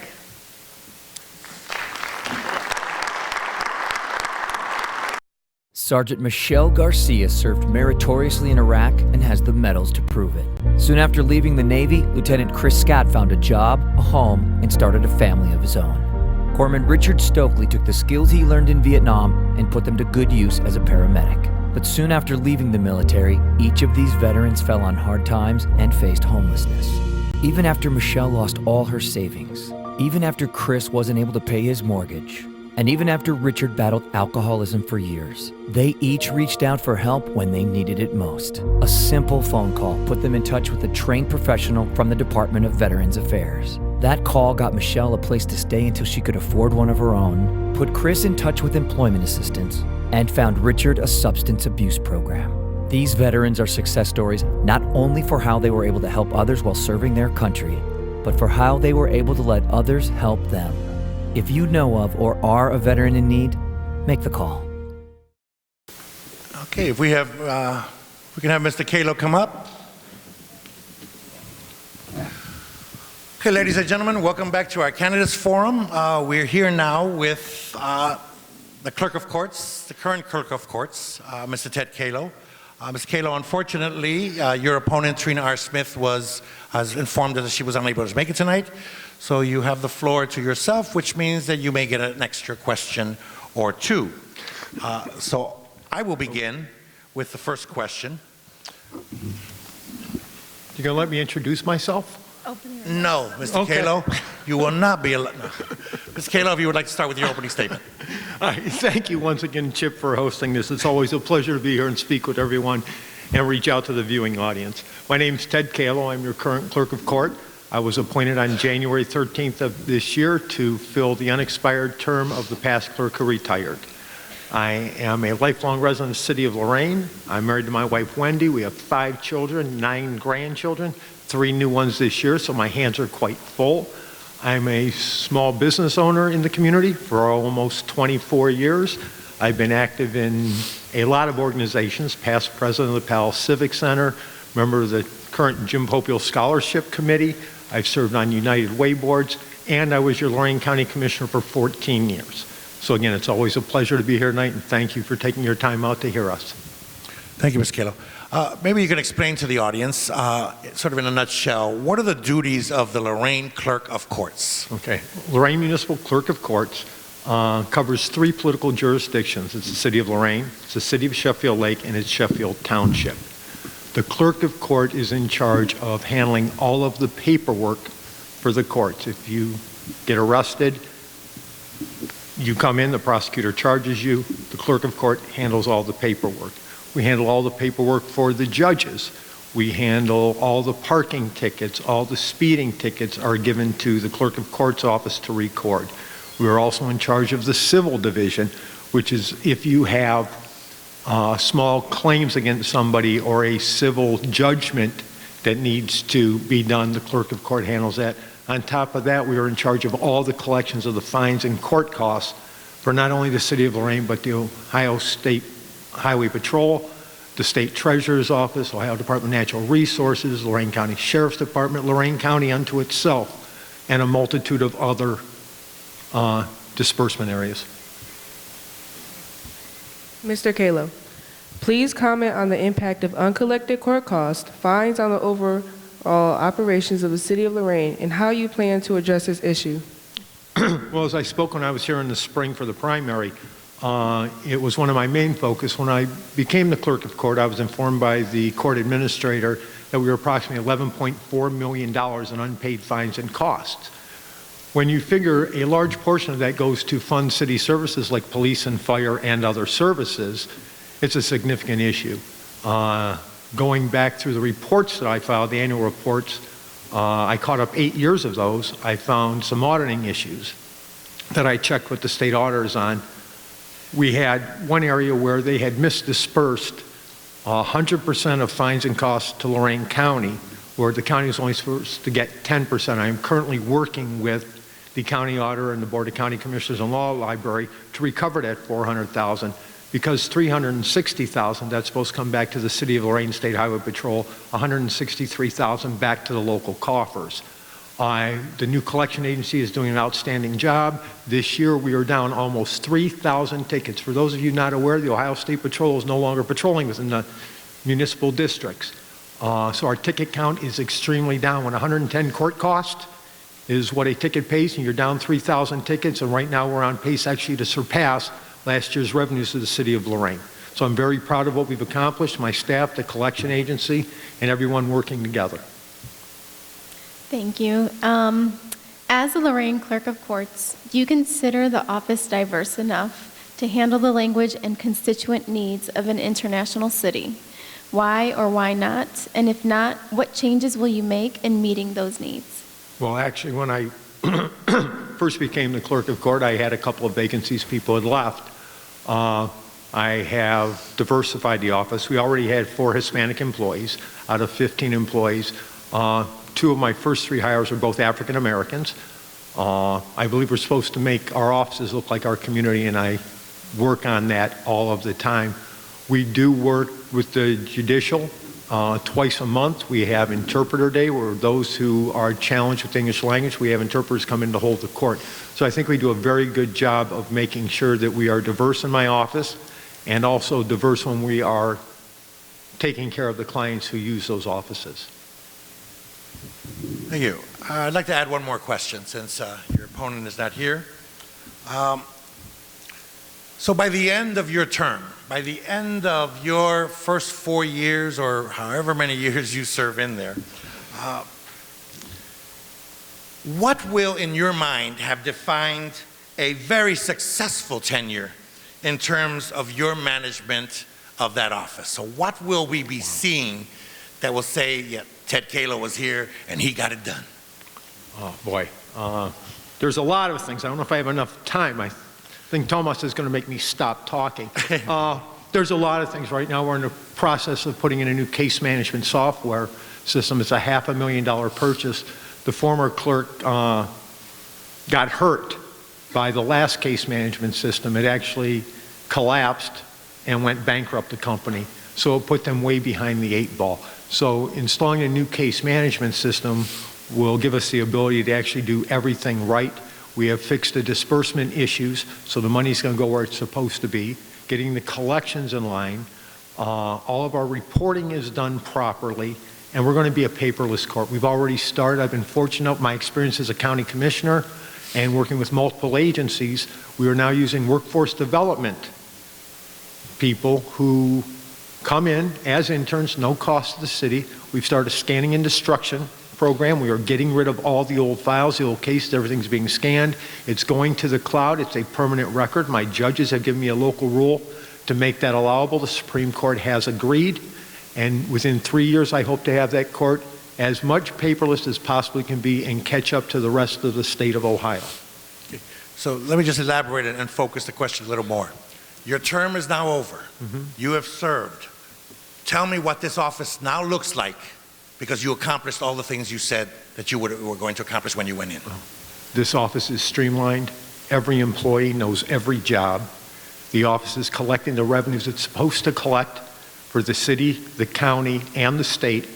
Sergeant Michelle Garcia served meritoriously in Iraq and has the medals to prove it. Soon after leaving the Navy, Lieutenant Chris Scott found a job, a home, and started a family of his own. Corpsman Richard Stokely took the skills he learned in Vietnam and put them to good use as a paramedic. But soon after leaving the military, each of these veterans fell on hard times and faced homelessness. Even after Michelle lost all her savings, even after Chris wasn't able to pay his mortgage, and even after Richard battled alcoholism for years, they each reached out for help when they needed it most. A simple phone call put them in touch with a trained professional from the Department of Veterans Affairs. That call got Michelle a place to stay until she could afford one of her own, put Chris in touch with employment assistance, and found Richard a substance abuse program. These veterans are success stories not only for how they were able to help others while serving their country, but for how they were able to let others help them. If you know of or are a veteran in need, make the call. Okay, if we have, we can have Mr. Kalo come up. Okay, ladies and gentlemen, welcome back to our Candidates Forum. We're here now with the Clerk of Courts, the current Clerk of Courts, Mr. Ted Kalo. Ms. Kalo, unfortunately, your opponent, Trina R. Smith, has informed us that she was unable to make it tonight. So you have the floor to yourself, which means that you may get an extra question or two. So I will begin with the first question. You gonna let me introduce myself? No, Mr. Okay. Kalo, you will not be allowed. No. Ms. Kalo, if you would like to start with your opening statement. All right, thank you once again, Chip, for hosting this. It's always a pleasure to be here and speak with everyone and reach out to the viewing audience. My name's Ted Kalo. I'm your current Clerk of Court. I was appointed on January 13th of this year to fill the unexpired term of the past clerk who retired. I am a lifelong resident of the city of Lorain. I'm married to my wife, Wendy. We have 5 children, 9 grandchildren, 3 new ones this year, so my hands are quite full. I'm a small business owner in the community for almost 24 years. I've been active in a lot of organizations, past president of the Powell Civic Center, member of the current Jim Popiel Scholarship Committee. I've served on United Way boards, and I was your Lorain County Commissioner for 14 years. So again, it's always a pleasure to be here tonight, and thank you for taking your time out to hear us. Thank you, Mr. Kalo. Maybe you can explain to the audience, sort of in a nutshell, what are the duties of the Lorain Clerk of Courts? Okay. Lorain Municipal Clerk of Courts covers 3 political jurisdictions. It's the city of Lorain, it's the city of Sheffield Lake, and it's Sheffield Township. The Clerk of Court is in charge of handling all of the paperwork for the courts. If you get arrested, you come in, the prosecutor charges you, the Clerk of Court handles all the paperwork. We handle all the paperwork for the judges. We handle all the parking tickets, all the speeding tickets are given to the Clerk of Court's office to record. We are also in charge of the civil division, which is if you have small claims against somebody or a civil judgment that needs to be done, the Clerk of Court handles that. On top of that, we are in charge of all the collections of the fines and court costs for not only the city of Lorain, but the Ohio State Highway Patrol, the State Treasurer's Office, Ohio Department of Natural Resources, Lorain County Sheriff's Department, Lorain County unto itself, and a multitude of other disbursement areas. Mr. Kalo, please comment on the impact of uncollected court costs, fines on the overall operations of the city of Lorain, and how you plan to address this issue. Well, as I spoke when I was here in the spring for the primary, it was one of my main focus. When I became the Clerk of Court, I was informed by the court administrator that we were approximately $11.4 million in unpaid fines and costs. When you figure a large portion of that goes to fund city services like police and fire and other services, it's a significant issue. Going back through the reports that I filed, the annual reports, I caught up 8 years of those. I found some auditing issues that I checked with the state auditors on. We had one area where they had misdispersed 100% of fines and costs to Lorain County, where the county was only supposed to get 10%. I am currently working with the county auditor and the Board of County Commissioners and Law Library to recover that $400,000, because $360,000 that's supposed to come back to the City of Lorain State Highway Patrol, $163,000 back to the local coffers. The new collection agency is doing an outstanding job. This year we are down almost 3,000 tickets. For those of you not aware, the Ohio State Patrol is no longer patrolling within the municipal districts. So our ticket count is extremely down. When 110 court cost is what a ticket pays, and you're down 3,000 tickets, and right now we're on pace actually to surpass last year's revenues of the city of Lorain. So I'm very proud of what we've accomplished, my staff, the collection agency, and everyone working together. Thank you. As the Lorain Clerk of Courts, do you consider the office diverse enough to handle the language and constituent needs of an international city? Why or why not? And if not, what changes will you make in meeting those needs? Well, actually, when I first became the Clerk of Court, I had a couple of vacancies. People had left. I I have diversified the office. We already had 4 Hispanic employees out of 15 employees. 2 of my first 3 hires are both African Americans. I believe we're supposed to make our offices look like our community, and I work on that all of the time. We do work with the judicial twice a month. We have interpreter day, where those who are challenged with the English language, we have interpreters come in to hold the court. So I think we do a very good job of making sure that we are diverse in my office, and also diverse when we are taking care of the clients who use those offices. Thank you. I'd like to add one more question since your opponent is not here. So by the end of your term, by the end of your first 4 years or however many years you serve in there, what will in your mind have defined a very successful tenure in terms of your management of that office? So what will we be seeing that will say, yeah, Ted Kalo was here and he got it done? Oh boy, there's a lot of things. I don't know if I have enough time. I think Thomas is going to make me stop talking. There's a lot of things. Right now we're in the process of putting in a new case management software system. It's a $500,000 purchase. The former clerk got hurt by the last case management system. It actually collapsed and went bankrupt, the company. So it put them way behind the 8 ball. So installing a new case management system will give us the ability to actually do everything right. We have fixed the disbursement issues, so the money's going to go where it's supposed to be. Getting the collections in line. All of our reporting is done properly, and we're going to be a paperless court. We've already started. I've been fortunate, my experience as a county commissioner and working with multiple agencies, we are now using workforce development people who come in as interns, no cost to the city. We've started a scanning and destruction program. We are getting rid of all the old files, the old cases, everything's being scanned. It's going to the cloud. It's a permanent record. My judges have given me a local rule to make that allowable. The Supreme Court has agreed, and within 3 years I hope to have that court as much paperless as possibly can be and catch up to the rest of the state of Ohio. Okay. So let me just elaborate and focus the question a little more. Your term is now over. You have served. Tell me what this office now looks like, because you accomplished all the things you said that you were going to accomplish when you went in. This office is streamlined. Every employee knows every job. The office is collecting the revenues it's supposed to collect for the city, the county, and the state,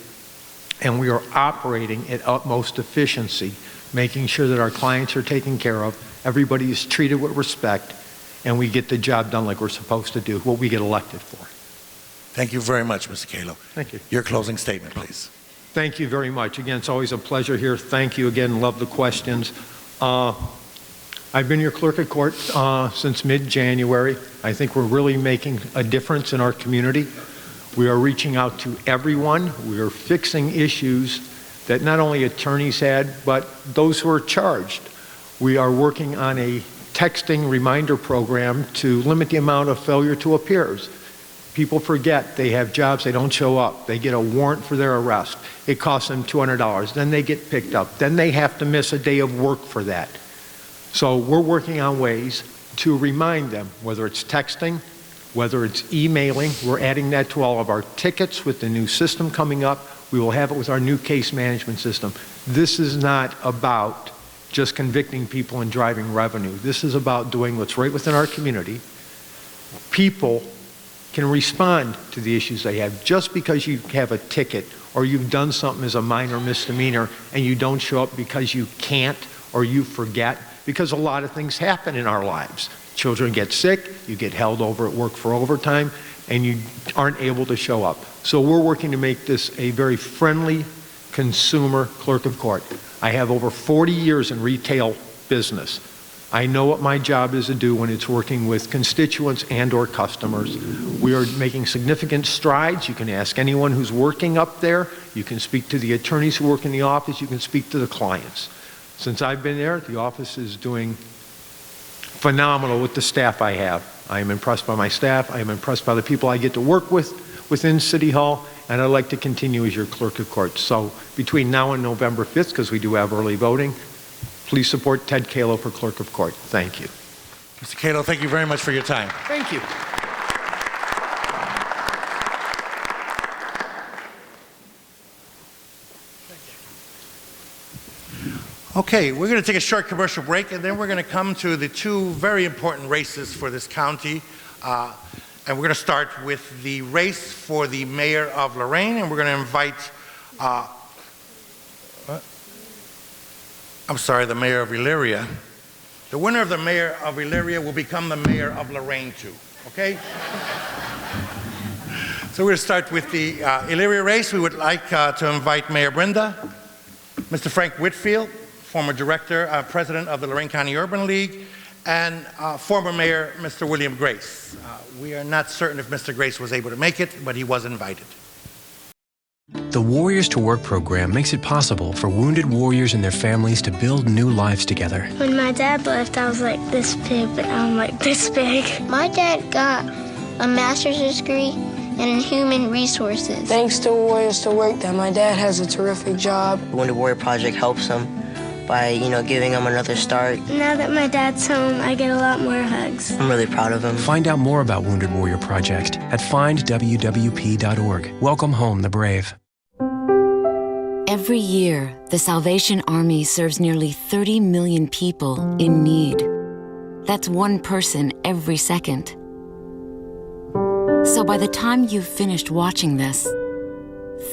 and we are operating at utmost efficiency, making sure that our clients are taken care of, everybody is treated with respect, and we get the job done like we're supposed to do, what we get elected for. Thank you very much, Mr. Kalo. Thank you. Your closing statement, please. Thank you very much. Again, it's always a pleasure here. Thank you again. Love the questions. I've been your clerk of court since mid-January. I think we're really making a difference in our community. We are reaching out to everyone. We are fixing issues that not only attorneys had, but those who are charged. We are working on a texting reminder program to limit the amount of failure to appears. People forget they have jobs, they don't show up. They get a warrant for their arrest. It costs them $200. Then they get picked up. Then they have to miss a day of work for that. So we're working on ways to remind them, whether it's texting, whether it's emailing. We're adding that to all of our tickets with the new system coming up. We will have it with our new case management system. This is not about just convicting people and driving revenue. This is about doing what's right within our community. People can respond to the issues they have. Just because you have a ticket or you've done something as a minor misdemeanor and you don't show up because you can't or you forget, because a lot of things happen in our lives. Children get sick, you get held over at work for overtime, and you aren't able to show up. So we're working to make this a very friendly consumer clerk of court. I have over 40 years in retail business. I know what my job is to do when it's working with constituents and or customers. We are making significant strides. You can ask anyone who's working up there. You can speak to the attorneys who work in the office. You can speak to the clients. Since I've been there, the office is doing phenomenal with the staff I have. I am impressed by my staff. I am impressed by the people I get to work with within City Hall, and I'd like to continue as your clerk of court. So between now and November 5th, because we do have early voting, please support Ted Kalo for clerk of court. Thank you. Mr. Kalo, thank you very much for your time. Thank you. Okay, we're going to take a short commercial break, and then we're going to come to the two very important races for this county. And we're going to start with the race for the mayor of Lorain, and we're going to invite, the mayor of Elyria. The winner of the mayor of Elyria will become the mayor of Lorain too, okay? So we're going to start with the Elyria race. We would like to invite Mayor Brenda, Mr. Frank Whitfield, former director, president of the Lorain County Urban League, and former mayor, Mr. William Grace. We are not certain if Mr. Grace was able to make it, but he was invited. The Warriors to Work program makes it possible for wounded warriors and their families to build new lives together. When my dad left, I was like this big, but now I'm like this big. My dad got a master's degree in human resources. Thanks to Warriors to Work that my dad has a terrific job. The Wounded Warrior Project helps him by, giving him another start. Now that my dad's home, I get a lot more hugs. I'm really proud of him. Find out more about Wounded Warrior Project at findwwp.org. Welcome home the brave. Every year, the Salvation Army serves nearly 30 million people in need. That's one person every second. So by the time you've finished watching this,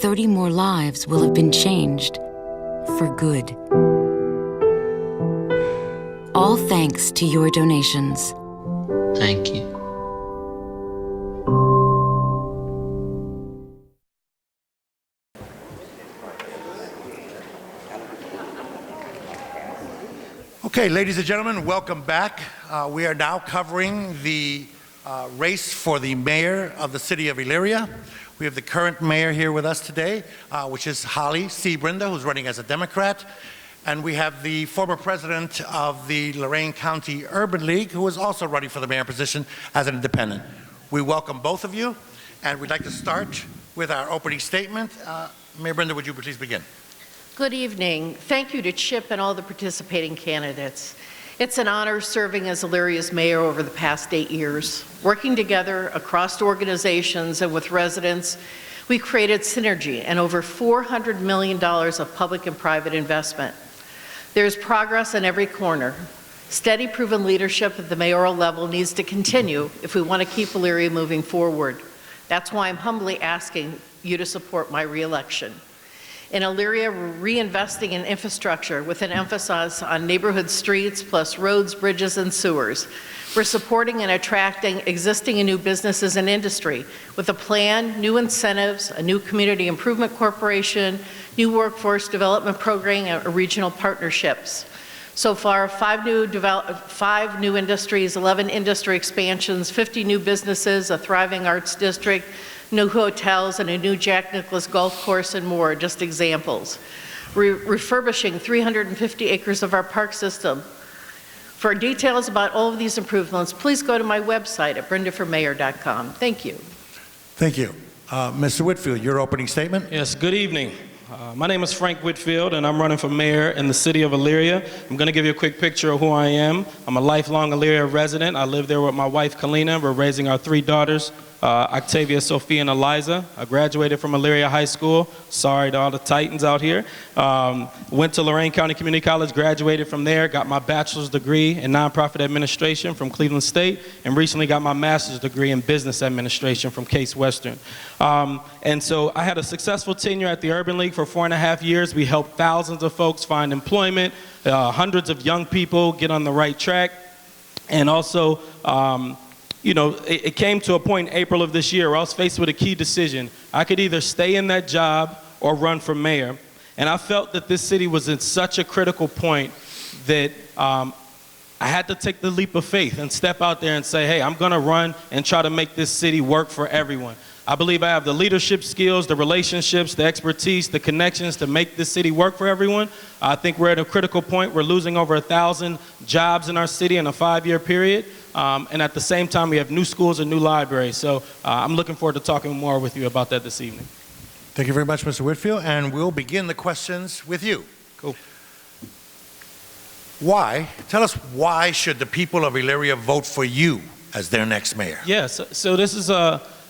30 more lives will have been changed for good. All thanks to your donations. Thank you. Okay, ladies and gentlemen, welcome back. We are now covering the race for the mayor of the city of Elyria. We have the current mayor here with us today, which is Holly C. Brenda, who's running as a Democrat. And we have the former president of the Lorain County Urban League, who is also running for the mayor position as an independent. We welcome both of you, and we'd like to start with our opening statement. Mayor Brenda, would you please begin? Good evening. Thank you to Chip and all the participating candidates. It's an honor serving as Elyria's mayor over the past 8 years. Working together across organizations and with residents, we created synergy and over $400 million of public and private investment. There's progress in every corner. Steady, proven leadership at the mayoral level needs to continue if we want to keep Elyria moving forward. That's why I'm humbly asking you to support my re-election. In Elyria, we're reinvesting in infrastructure with an emphasis on neighborhood streets plus roads, bridges, and sewers. We're supporting and attracting existing and new businesses and industry with a plan, new incentives, a new community improvement corporation, new workforce development program, and regional partnerships. So far, 5 new industries, 11 industry expansions, 50 new businesses, a thriving arts district, new hotels, and a new Jack Nicklaus golf course, and more, just examples. Refurbishing 350 acres of our park system. For details about all of these improvements, please go to my website at brendaformayor.com. Thank you. Thank you. Mr. Whitfield, your opening statement? Yes, good evening. My name is Frank Whitfield, and I'm running for mayor in the city of Elyria. I'm going to give you a quick picture of who I am. I'm a lifelong Elyria resident. I live there with my wife, Kalina. We're raising our 3 daughters, Octavia, Sophia, and Eliza. I graduated from Elyria High School. Sorry to all the Titans out here. Went to Lorain County Community College, graduated from there, got my bachelor's degree in nonprofit administration from Cleveland State, and recently got my master's degree in business administration from Case Western. And so I had a successful tenure at the Urban League for 4.5 years. We helped thousands of folks find employment, hundreds of young people get on the right track, and also it came to a point in April of this year where I was faced with a key decision. I could either stay in that job or run for mayor. And I felt that this city was in such a critical point that I had to take the leap of faith and step out there and say, hey, I'm going to run and try to make this city work for everyone. I believe I have the leadership skills, the relationships, the expertise, the connections to make this city work for everyone. I think we're at a critical point. We're losing over 1,000 jobs in our city in a 5-year period. And at the same time, we have new schools and new libraries. So I'm looking forward to talking more with you about that this evening. Thank you very much, Mr. Whitfield. And we'll begin the questions with you. Cool. Why? Tell us, why should the people of Elyria vote for you as their next mayor? Yes. So this is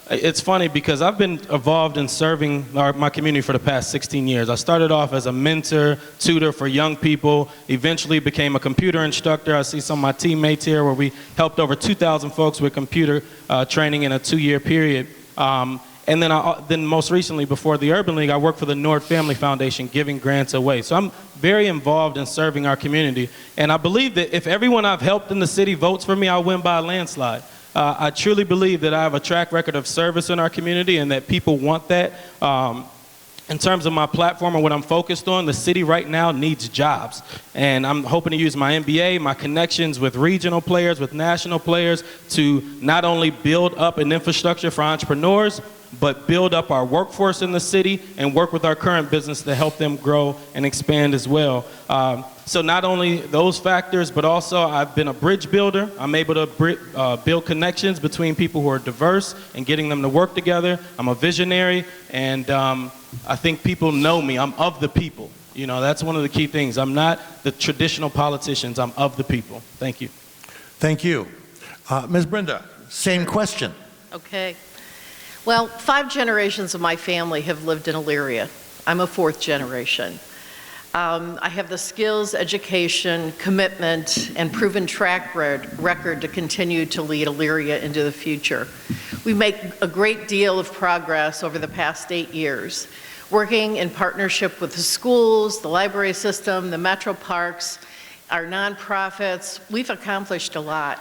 It's funny because I've been involved in serving my community for the past 16 years. I started off as a mentor, tutor for young people, eventually became a computer instructor. I see some of my teammates here where we helped over 2,000 folks with computer training in a 2-year period. And then most recently, before the Urban League, I worked for the Nord Family Foundation, giving grants away. So I'm very involved in serving our community. And I believe that if everyone I've helped in the city votes for me, I'll win by a landslide. I truly believe that I have a track record of service in our community and that people want that. In terms of my platform and what I'm focused on, the city right now needs jobs. And I'm hoping to use my MBA, my connections with regional players, with national players, to not only build up an infrastructure for entrepreneurs, but build up our workforce in the city and work with our current business to help them grow and expand as well. So not only those factors, but also I've been a bridge builder. I'm able to build connections between people who are diverse and getting them to work together. I'm a visionary, and I think people know me. I'm of the people. You know, that's one of the key things. I'm not the traditional politicians. I'm of the people. Thank you. Thank you. Ms. Brenda, same question. Okay. Well, 5 generations of my family have lived in Elyria. I'm a 4th generation. I have the skills, education, commitment, and proven track record to continue to lead Elyria into the future. We make a great deal of progress over the past 8 years, working in partnership with the schools, the library system, the metro parks, our nonprofits. We've accomplished a lot.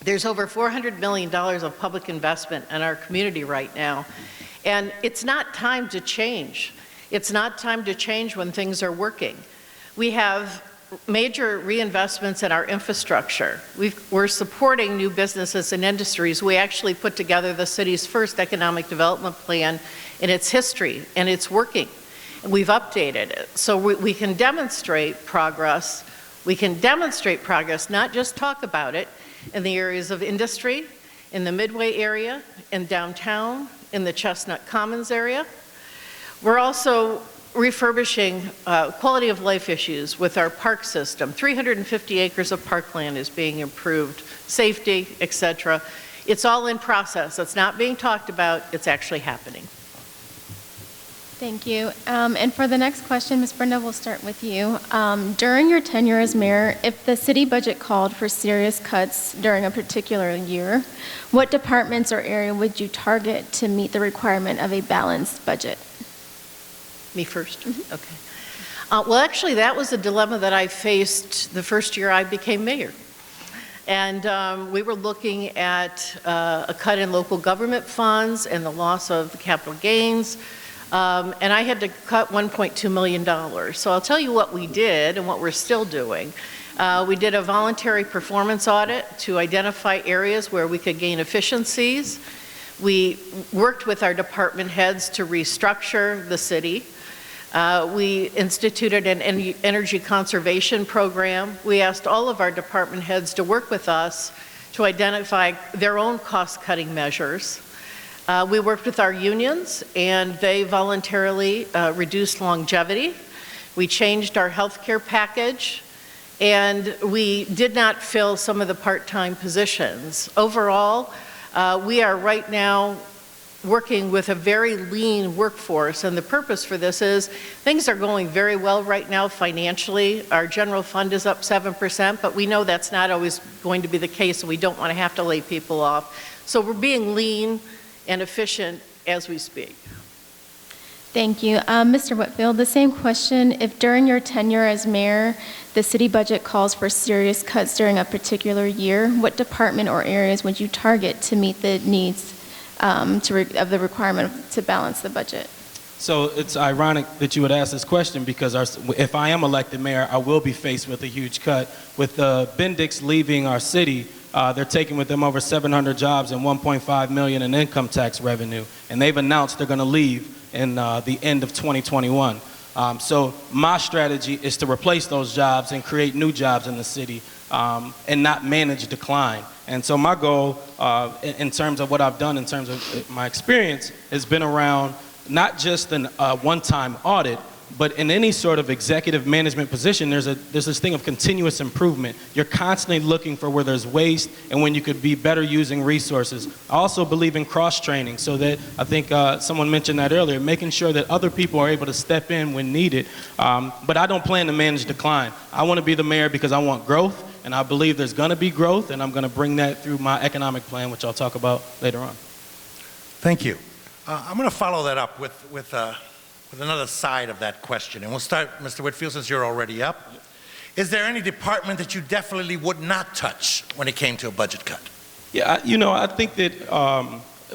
There's over $400 million of public investment in our community right now, and it's not time to change. It's not time to change when things are working. We have major reinvestments in our infrastructure. We're supporting new businesses and industries. We actually put together the city's first economic development plan in its history, and it's working. And we've updated it. So we can demonstrate progress. We can demonstrate progress, not just talk about it, in the areas of industry, in the Midway area, in downtown, in the Chestnut Commons area. We're also refurbishing quality of life issues with our park system. 350 acres of parkland is being improved, safety, et cetera. It's all in process. It's not being talked about, it's actually happening. Thank you. And for the next question, Ms. Brenda, we'll start with you. During your tenure as mayor, if the city budget called for serious cuts during a particular year, what departments or area would you target to meet the requirement of a balanced budget? Me first? Mm-hmm. Okay. Well, actually, that was a dilemma that I faced the first year I became mayor. And we were looking at a cut in local government funds and the loss of the capital gains. And I had to cut $1.2 million. So I'll tell you what we did and what we're still doing. We did a voluntary performance audit to identify areas where we could gain efficiencies. We worked with our department heads to restructure the city. We instituted an energy conservation program. We asked all of our department heads to work with us to identify their own cost-cutting measures. We worked with our unions, and they voluntarily reduced longevity. We changed our health care package, and we did not fill some of the part-time positions. Overall, we are right now working with a very lean workforce, and the purpose for this is things are going very well right now financially. Our general fund is up 7%, but we know that's not always going to be the case, and we don't want to have to lay people off. So we're being lean and efficient as we speak. Thank you. Mr. Whitfield, the same question. If during your tenure as mayor, the city budget calls for serious cuts during a particular year, what department or areas would you target to meet the needs of the requirement to balance the budget? So it's ironic that you would ask this question because if I am elected mayor, I will be faced with a huge cut. With the Bendix leaving our city, they're taking with them over 700 jobs and $1.5 million in income tax revenue. And they've announced they're going to leave in the end of 2021. So my strategy is to replace those jobs and create new jobs in the city and not manage decline. And so my goal in terms of what I've done, in terms of my experience, has been around not just a one-time audit, But in any sort of executive management position, there's this thing of continuous improvement. You're constantly looking for where there's waste and when you could be better using resources. I also believe in cross-training, so that I think someone mentioned that earlier, making sure that other people are able to step in when needed. But I don't plan to manage decline. I want to be the mayor because I want growth, and I believe there's going to be growth, and I'm going to bring that through my economic plan, which I'll talk about later on. Thank you. I'm going to follow that up with another side of that question. And we'll start, Mr. Whitfield, since you're already up. Is there any department that you definitely would not touch when it came to a budget cut? Yeah, I think that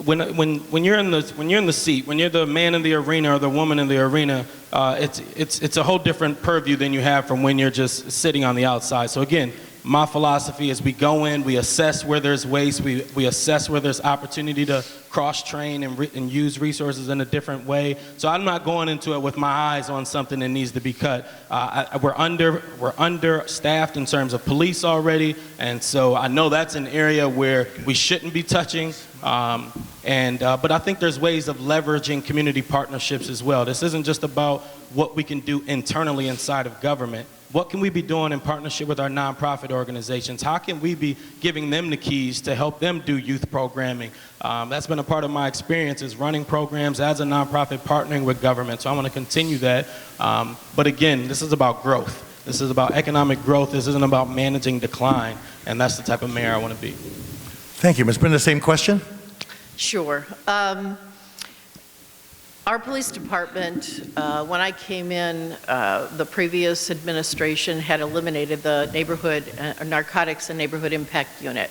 when you're in the seat, when you're the man in the arena or the woman in the arena, it's a whole different purview than you have from when you're just sitting on the outside. So again, my philosophy is we go in, we assess where there's waste, we assess where there's opportunity to cross-train and use resources in a different way. So I'm not going into it with my eyes on something that needs to be cut. We're understaffed in terms of police already, and so I know that's an area where we shouldn't be touching. But I think there's ways of leveraging community partnerships as well. This isn't just about what we can do internally inside of government. What can we be doing in partnership with our nonprofit organizations? How can we be giving them the keys to help them do youth programming? That's been a part of my experience, is running programs as a nonprofit, partnering with government. So I want to continue that. But again, this is about growth. This is about economic growth. This isn't about managing decline. And that's the type of mayor I want to be. Thank you. Ms. Brenda, same question? Sure. Our police department, when I came in, the previous administration had eliminated the narcotics and neighborhood impact unit.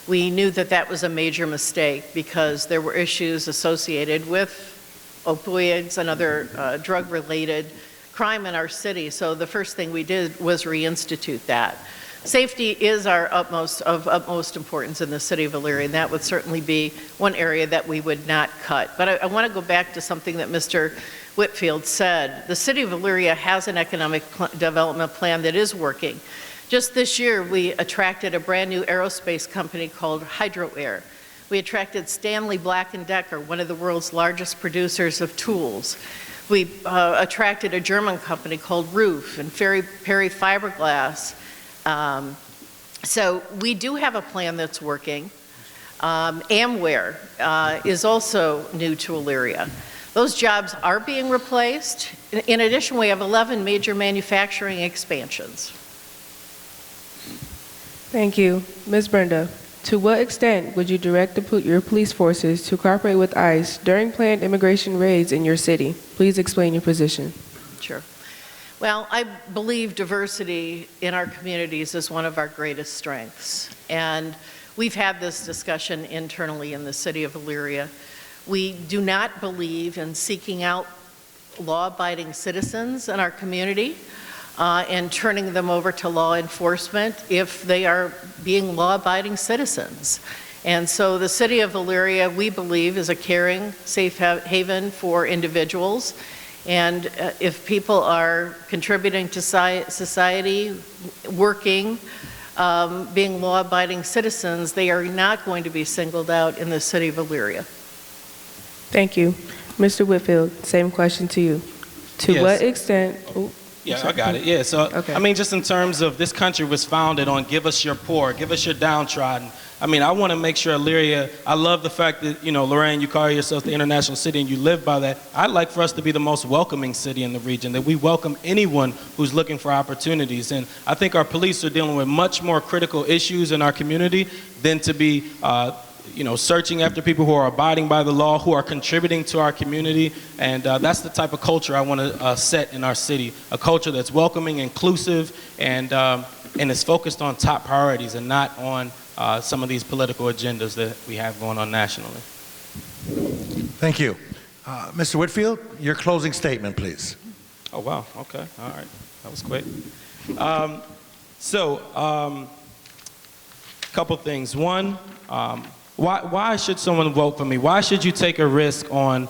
We knew that that was a major mistake because there were issues associated with opioids and other drug-related crime in our city. So the first thing we did was reinstitute that. Safety is of utmost importance in the city of Elyria, and that would certainly be one area that we would not cut. But I want to go back to something that Mr. Whitfield said. The city of Elyria has an economic development plan that is working. Just this year, we attracted a brand new aerospace company called Hydro Air. We attracted Stanley Black & Decker, one of the world's largest producers of tools. We attracted a German company called Roof and Perry Fiberglass. So we do have a plan that's working. Amware is also new to Elyria. Those jobs are being replaced. In addition, we have 11 major manufacturing expansions. Thank you. Ms. Brenda, to what extent would you direct your police forces to cooperate with ICE during planned immigration raids in your city? Please explain your position. Sure. Well, I believe diversity in our communities is one of our greatest strengths. And we've had this discussion internally in the city of Elyria. We do not believe in seeking out law-abiding citizens in our community and turning them over to law enforcement if they are being law-abiding citizens. And so the city of Elyria, we believe, is a caring, safe haven for individuals. And if people are contributing to society, working, being law-abiding citizens, they are not going to be singled out in the city of Elyria. Thank you. Mr. Whitfield, same question to you. To Yes. what extent... Yeah, I got it. Yeah, so, okay. I mean, just in terms of this country was founded on give us your poor, give us your downtrodden. I mean, I want to make sure Elyria, I love the fact that, Lorain, you call yourself the international city and you live by that. I'd like for us to be the most welcoming city in the region, that we welcome anyone who's looking for opportunities. And I think our police are dealing with much more critical issues in our community than to be searching after people who are abiding by the law, who are contributing to our community. And that's the type of culture I want to set in our city, a culture that's welcoming, inclusive, and is focused on top priorities and not on some of these political agendas that we have going on nationally. Thank you. Mr. Whitfield, your closing statement, please. Oh, wow. Okay. All right. That was quick. Couple things. One, why should someone vote for me? Why should you take a risk on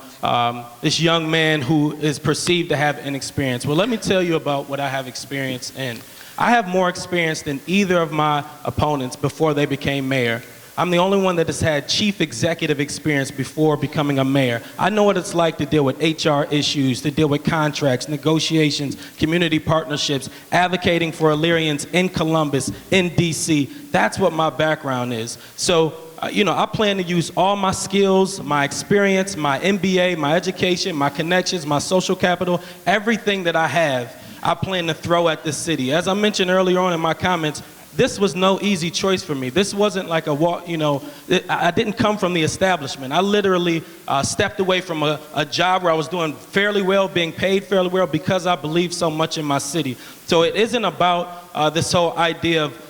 this young man who is perceived to have inexperience? Well, let me tell you about what I have experience in. I have more experience than either of my opponents before they became mayor. I'm the only one that has had chief executive experience before becoming a mayor. I know what it's like to deal with HR issues, to deal with contracts, negotiations, community partnerships, advocating for Illyrians in Columbus, in DC. That's what my background is. So, I plan to use all my skills, my experience, my MBA, my education, my connections, my social capital, everything that I have, I plan to throw at this city. As I mentioned earlier on in my comments, this was no easy choice for me. This wasn't like a walk, I didn't come from the establishment. I literally stepped away from a job where I was doing fairly well, being paid fairly well, because I believe so much in my city. So it isn't about this whole idea of,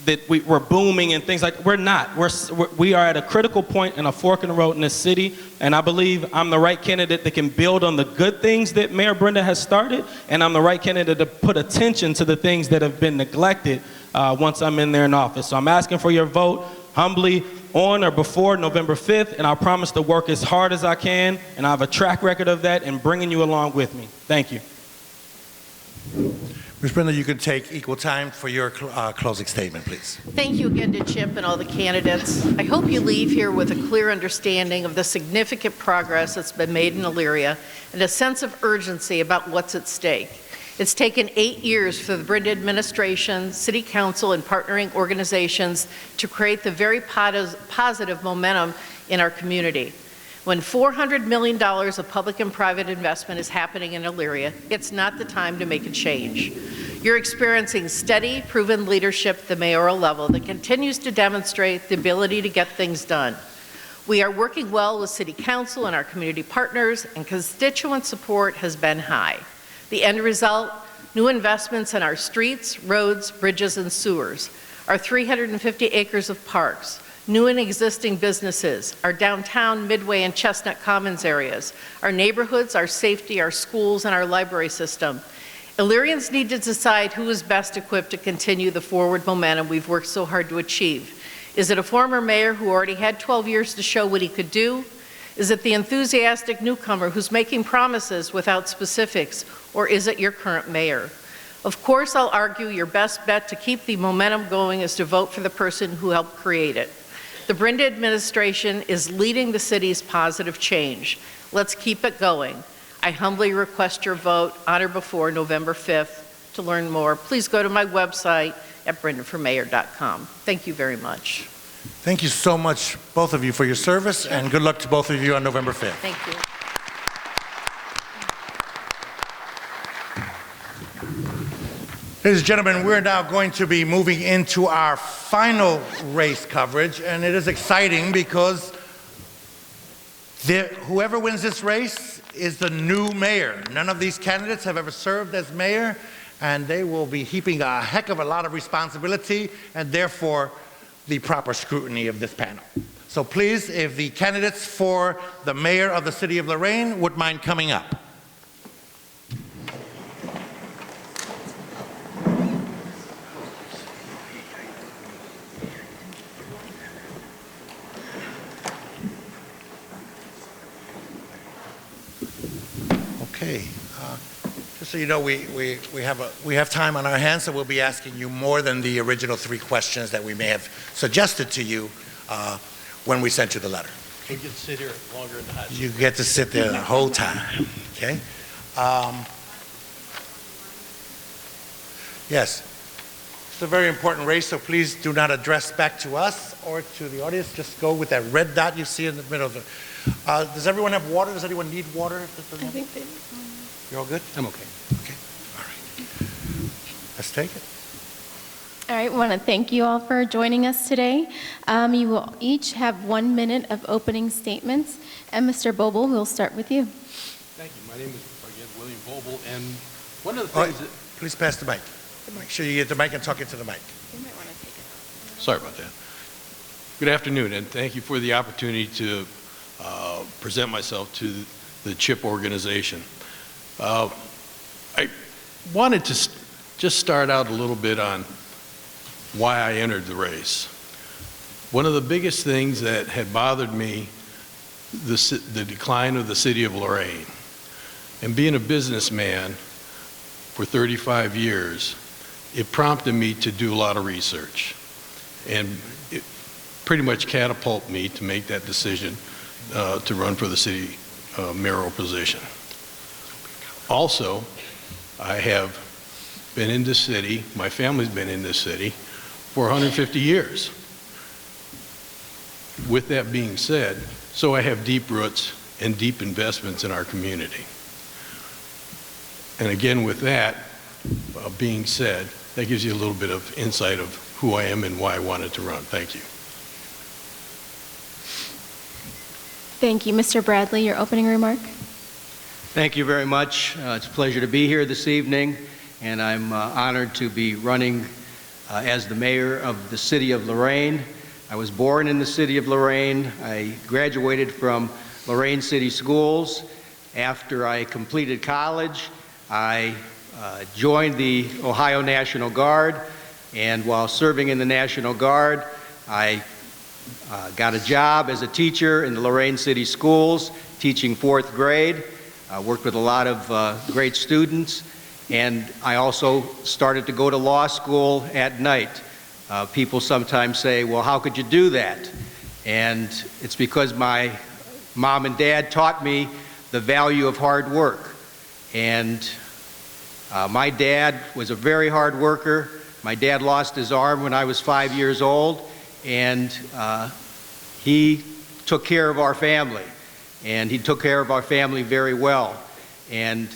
that we're booming and things like. We're not. We are at a critical point in a fork in the road in this city, and I believe I'm the right candidate that can build on the good things that Mayor Brenda has started, and I'm the right candidate to put attention to the things that have been neglected once I'm in there in office. So I'm asking for your vote humbly on or before November 5th, and I promise to work as hard as I can, and I have a track record of that and bringing you along with me. Thank you. Ms. Brenda, you can take equal time for your closing statement, please. Thank you again to Chip and all the candidates. I hope you leave here with a clear understanding of the significant progress that's been made in Elyria and a sense of urgency about what's at stake. It's taken 8 years for the Brenda administration, City Council, and partnering organizations to create the very positive momentum in our community. When $400 million of public and private investment is happening in Elyria, it's not the time to make a change. You're experiencing steady, proven leadership at the mayoral level that continues to demonstrate the ability to get things done. We are working well with City Council and our community partners, and constituent support has been high. The end result, new investments in our streets, roads, bridges, and sewers, our 350 acres of parks, new and existing businesses, our downtown, Midway, and Chestnut Commons areas, our neighborhoods, our safety, our schools, and our library system. Illyrians need to decide who is best equipped to continue the forward momentum we've worked so hard to achieve. Is it a former mayor who already had 12 years to show what he could do? Is it the enthusiastic newcomer who's making promises without specifics? Or is it your current mayor? Of course, I'll argue your best bet to keep the momentum going is to vote for the person who helped create it. The Brenda administration is leading the city's positive change. Let's keep it going. I humbly request your vote on or before November 5th. To learn more, please go to my website at brendaformayor.com. Thank you very much. Thank you so much, both of you, for your service, and good luck to both of you on November 5th. Thank you. Ladies and gentlemen, we're now going to be moving into our final race coverage, and it is exciting because whoever wins this race is the new mayor. None of these candidates have ever served as mayor, and they will be heaping a heck of a lot of responsibility and therefore the proper scrutiny of this panel. So please, if the candidates for the mayor of the city of Lorain would mind coming up. Okay, just so you know, we have time on our hands, so we'll be asking you more than the original 3 questions that we may have suggested to you when we sent you the letter. You get to sit here longer in the hot seat. You get to sit there the whole time, okay? Yes, it's a very important race, so please do not address back to us or to the audience. Just go with that red dot you see in the middle of it. Does everyone have water? Does anyone need water? I think they do. You're all good? I'm okay. Okay, all right. Let's take it. All right, we want to thank you all for joining us today. You will each have 1 minute of opening statements. And Mr. Boble, we'll start with you. Thank you. My name is, again, William Boble, and one of the things that... Please pass the mic. Make sure you get the mic and talk into the mic. You might want to take it. Sorry about that. Good afternoon, and thank you for the opportunity to present myself to the CHIP organization. I wanted to just start out a little bit on why I entered the race. One of the biggest things that had bothered me, the decline of the city of Lorain. And being a businessman for 35 years, it prompted me to do a lot of research. And pretty much catapult me to make that decision to run for the city mayoral position. Also, I have been in this city, my family's been in this city for 150 years. With that being said, so I have deep roots and deep investments in our community. And again, with that being said, that gives you a little bit of insight of who I am and why I wanted to run. Thank you. Thank you. Mr. Bradley, your opening remark. Thank you very much. It's a pleasure to be here this evening, and I'm honored to be running as the mayor of the city of Lorain. I was born in the city of Lorain. I graduated from Lorain City Schools. After I completed college, I joined the Ohio National Guard, and while serving in the National Guard, I got a job as a teacher in the Lorain City Schools, teaching 4th grade. I worked with a lot of great students, and I also started to go to law school at night. People sometimes say, well, how could you do that? And it's because my mom and dad taught me the value of hard work. And my dad was a very hard worker. My dad lost his arm when I was 5 years old, and he took care of our family. And he took care of our family very well. And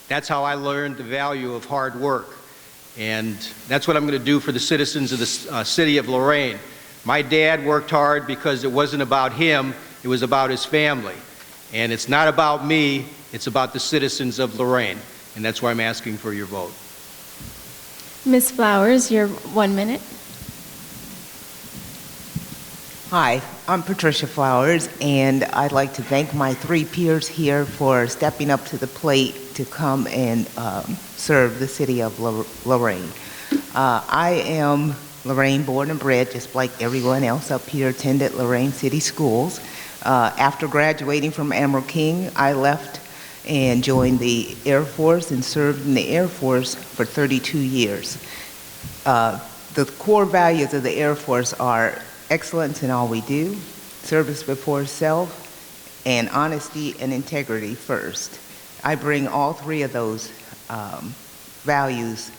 that's how I learned the value of hard work. And that's what I'm going to do for the citizens of the city of Lorain. My dad worked hard because it wasn't about him, it was about his family. And it's not about me, it's about the citizens of Lorain. And that's why I'm asking for your vote. Ms. Flowers, your 1 minute. Hi, I'm Patricia Flowers, and I'd like to thank my 3 peers here for stepping up to the plate to come and serve the city of Lorain. I am Lorain born and bred, just like everyone else up here, attended Lorain City Schools. After graduating from Emerald King, I left and joined the Air Force and served in the Air Force for 32 years. The core values of the Air Force are excellence in all we do, service before self, and honesty and integrity first. I bring all 3 of those values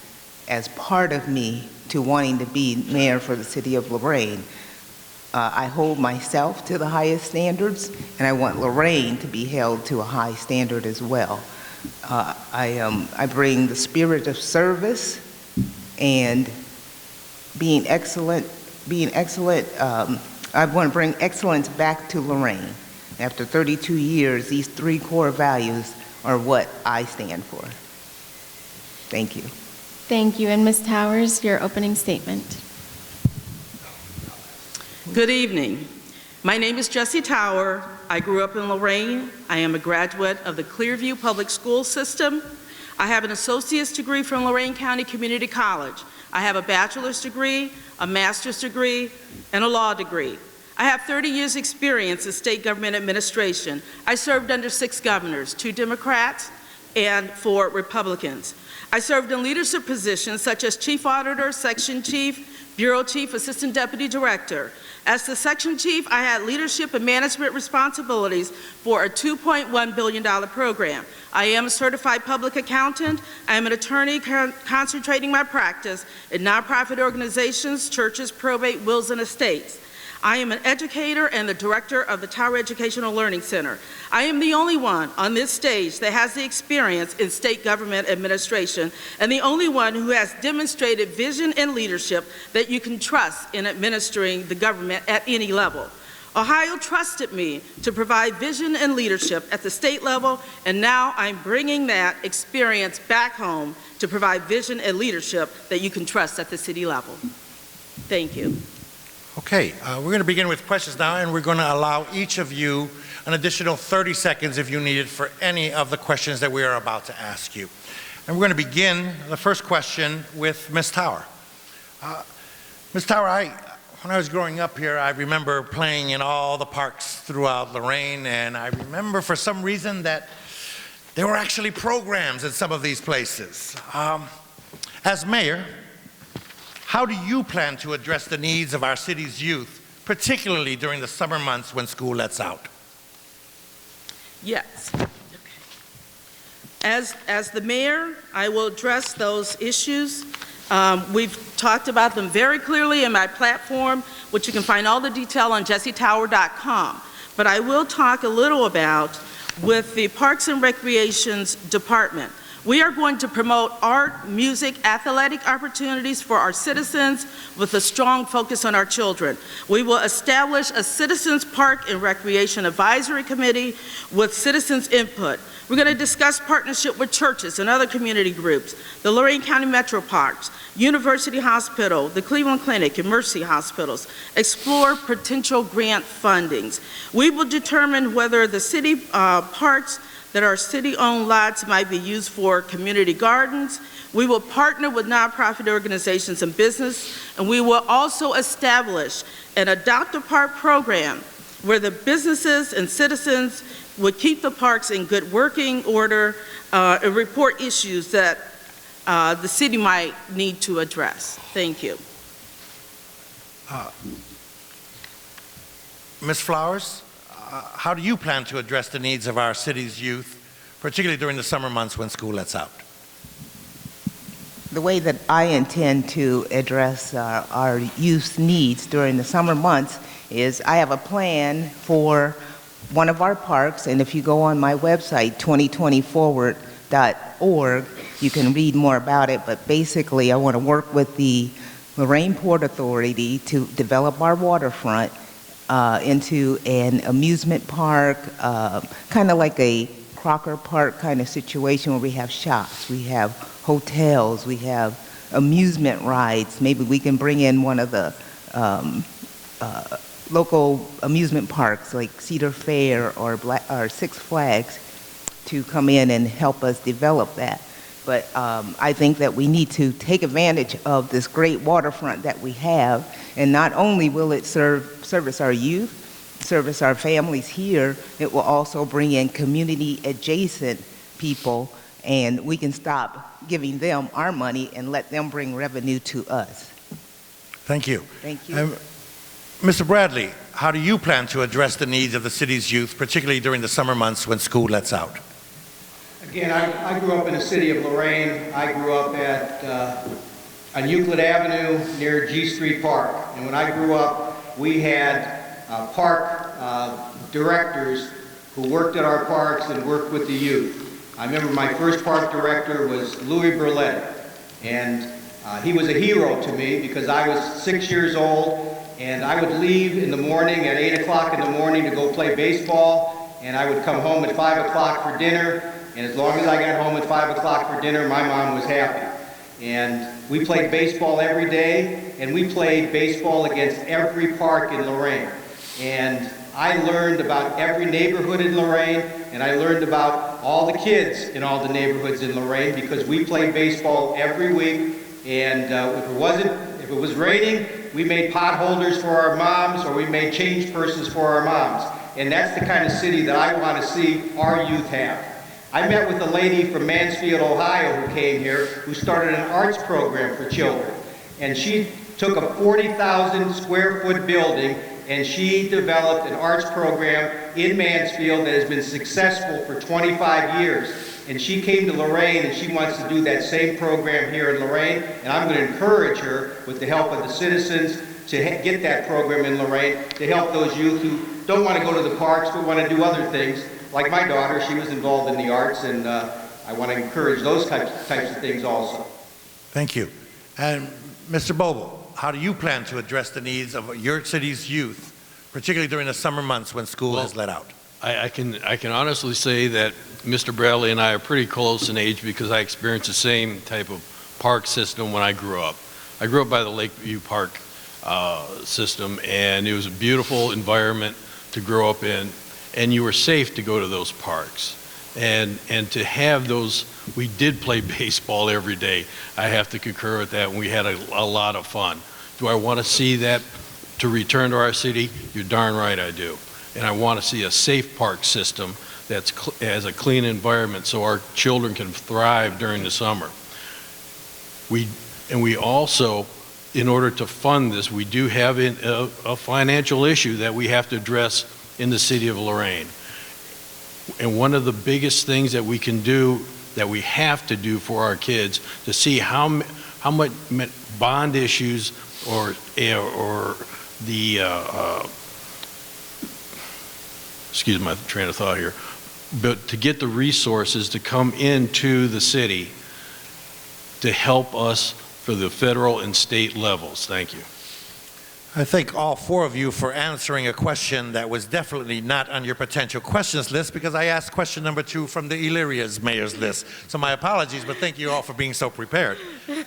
as part of me to wanting to be mayor for the city of Lorain. I hold myself to the highest standards, and I want Lorain to be held to a high standard as well. I bring the spirit of service and being excellent. I want to bring excellence back to Lorain. After 32 years, these 3 core values are what I stand for. Thank you. Thank you. And Ms. Towers, your opening statement. Good evening. My name is Jessie Tower. I grew up in Lorain. I am a graduate of the Clearview Public School System. I have an associate's degree from Lorain County Community College. I have a bachelor's degree, a master's degree, and a law degree. I have 30 years experience in state government administration. I served under 6 governors, 2 Democrats and 4 Republicans. I served in leadership positions such as chief auditor, section chief, bureau chief, assistant deputy director. As the section chief, I had leadership and management responsibilities for a $2.1 billion program. I am a certified public accountant. I am an attorney concentrating my practice in nonprofit organizations, churches, probate, wills, and estates. I am an educator and the director of the Tower Educational Learning Center. I am the only one on this stage that has the experience in state government administration and the only one who has demonstrated vision and leadership that you can trust in administering the government at any level. Ohio trusted me to provide vision and leadership at the state level, and now I'm bringing that experience back home to provide vision and leadership that you can trust at the city level. Thank you. Okay, we're going to begin with questions now, and we're going to allow each of you an additional 30 seconds if you need it for any of the questions that we are about to ask you. And we're going to begin the first question with Ms. Tower. Ms. Tower, when I was growing up here, I remember playing in all the parks throughout Lorain, and I remember for some reason that there were actually programs in some of these places. As mayor, how do you plan to address the needs of our city's youth particularly during the summer months when school lets out? Yes. As the mayor, I will address those issues. We've talked about them very clearly in my platform, which you can find all the detail on jessietower.com. But I will talk a little about with the Parks and Recreations Department. We are going to promote art, music, athletic opportunities for our citizens with a strong focus on our children. We will establish a Citizens Park and Recreation Advisory Committee with citizens' input. We're going to discuss partnership with churches and other community groups, the Lorain County Metro Parks, University Hospital, the Cleveland Clinic, and Mercy Hospitals. Explore potential grant fundings. We will determine whether the city parks that are city-owned lots might be used for community gardens. We will partner with nonprofit organizations and business, and we will also establish an Adopt a Park program where the businesses and citizens would keep the parks in good working order and report issues that the city might need to address. Thank you. Ms. Flowers, how do you plan to address the needs of our city's youth, particularly during the summer months when school lets out? The way that I intend to address our youth's needs during the summer months is I have a plan for one of our parks, and if you go on my website, 2020forward.org, you can read more about it, but basically I want to work with the Lorain Port Authority to develop our waterfront into an amusement park, kind of like a Crocker Park kind of situation where we have shops, we have hotels, we have amusement rides. Maybe we can bring in one of the local amusement parks like Cedar Fair or Six Flags to come in and help us develop that. But I think that we need to take advantage of this great waterfront that we have, and not only will it service our youth, service our families here, it will also bring in community adjacent people, and we can stop giving them our money and let them bring revenue to us. Thank you. Thank you. Mr. Bradley, how do you plan to address the needs of the city's youth, particularly during the summer months when school lets out? Again, I grew up in the city of Lorain. I grew up on Euclid Avenue near G Street Park. And when I grew up, we had park directors who worked at our parks and worked with the youth. I remember my first park director was Louis Burlett, and he was a hero to me because I was 6 years old, and I would leave in the morning at 8 o'clock in the morning to go play baseball, and I would come home at 5 o'clock for dinner, and as long as I got home at 5 o'clock for dinner, my mom was happy. And we played baseball every day, and we played baseball against every park in Lorain. And I learned about every neighborhood in Lorain, and I learned about all the kids in all the neighborhoods in Lorain because we played baseball every week. And if it was raining, we made pot holders for our moms, or we made change purses for our moms. And that's the kind of city that I want to see our youth have. I met with a lady from Mansfield, Ohio, who came here, who started an arts program for children. And she took a 40,000 square foot building, and she developed an arts program in Mansfield that has been successful for 25 years. And she came to Lorain, and she wants to do that same program here in Lorain. And I'm going to encourage her, with the help of the citizens, to get that program in Lorain, to help those youth who don't want to go to the parks but want to do other things. Like my daughter, she was involved in the arts, and I want to encourage those types of things also. Thank you. And Mr. Boble, how do you plan to address the needs of your city's youth, particularly during the summer months when school has let out? I can honestly say that Mr. Bradley and I are pretty close in age because I experienced the same type of park system when I grew up. I grew up by the Lakeview Park system, and it was a beautiful environment to grow up in, and you were safe to go to those parks. And to have those, we did play baseball every day. I have to concur with that, and we had a lot of fun. Do I want to see that to return to our city? You're darn right I do. And I want to see a safe park system that has a clean environment so our children can thrive during the summer. We also in order to fund this, we do have a financial issue that we have to address in the city of Lorain. And one of the biggest things that we can do, that we have to do for our kids, to see how much bond issues or the excuse my train of thought here, but to get the resources to come into the city to help us for the federal and state levels. Thank you. I thank all four of you for answering a question that was definitely not on your potential questions list, because I asked question number 2 from the Illyria's mayor's list. So my apologies, but thank you all for being so prepared.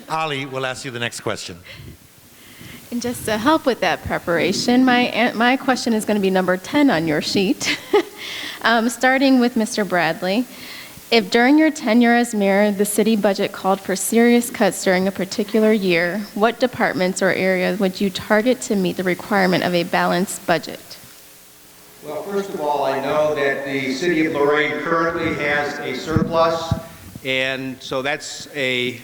Ali will ask you the next question. And just to help with that preparation, my question is going to be number 10 on your sheet. Starting with Mr. Bradley. If during your tenure as mayor, the city budget called for serious cuts during a particular year, what departments or areas would you target to meet the requirement of a balanced budget? Well, first of all, I know that the city of Lorain currently has a surplus, and so that's a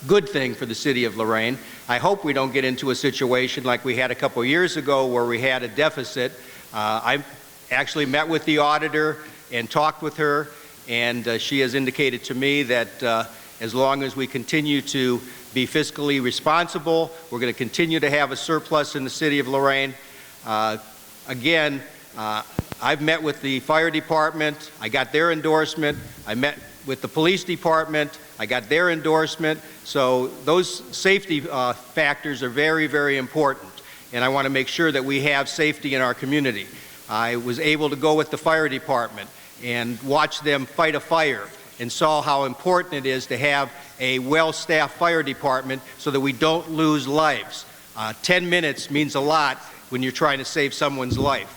good thing for the city of Lorain. I hope we don't get into a situation like we had a couple years ago where we had a deficit. I actually met with the auditor and talked with her, and she has indicated to me that as long as we continue to be fiscally responsible, we're going to continue to have a surplus in the city of Lorain. Again, I've met with the fire department. I got their endorsement. I met with the police department. I got their endorsement. So those safety factors are very, very important, and I want to make sure that we have safety in our community. I was able to go with the fire department and watch them fight a fire and saw how important it is to have a well-staffed fire department so that we don't lose lives. 10 minutes means a lot when you're trying to save someone's life.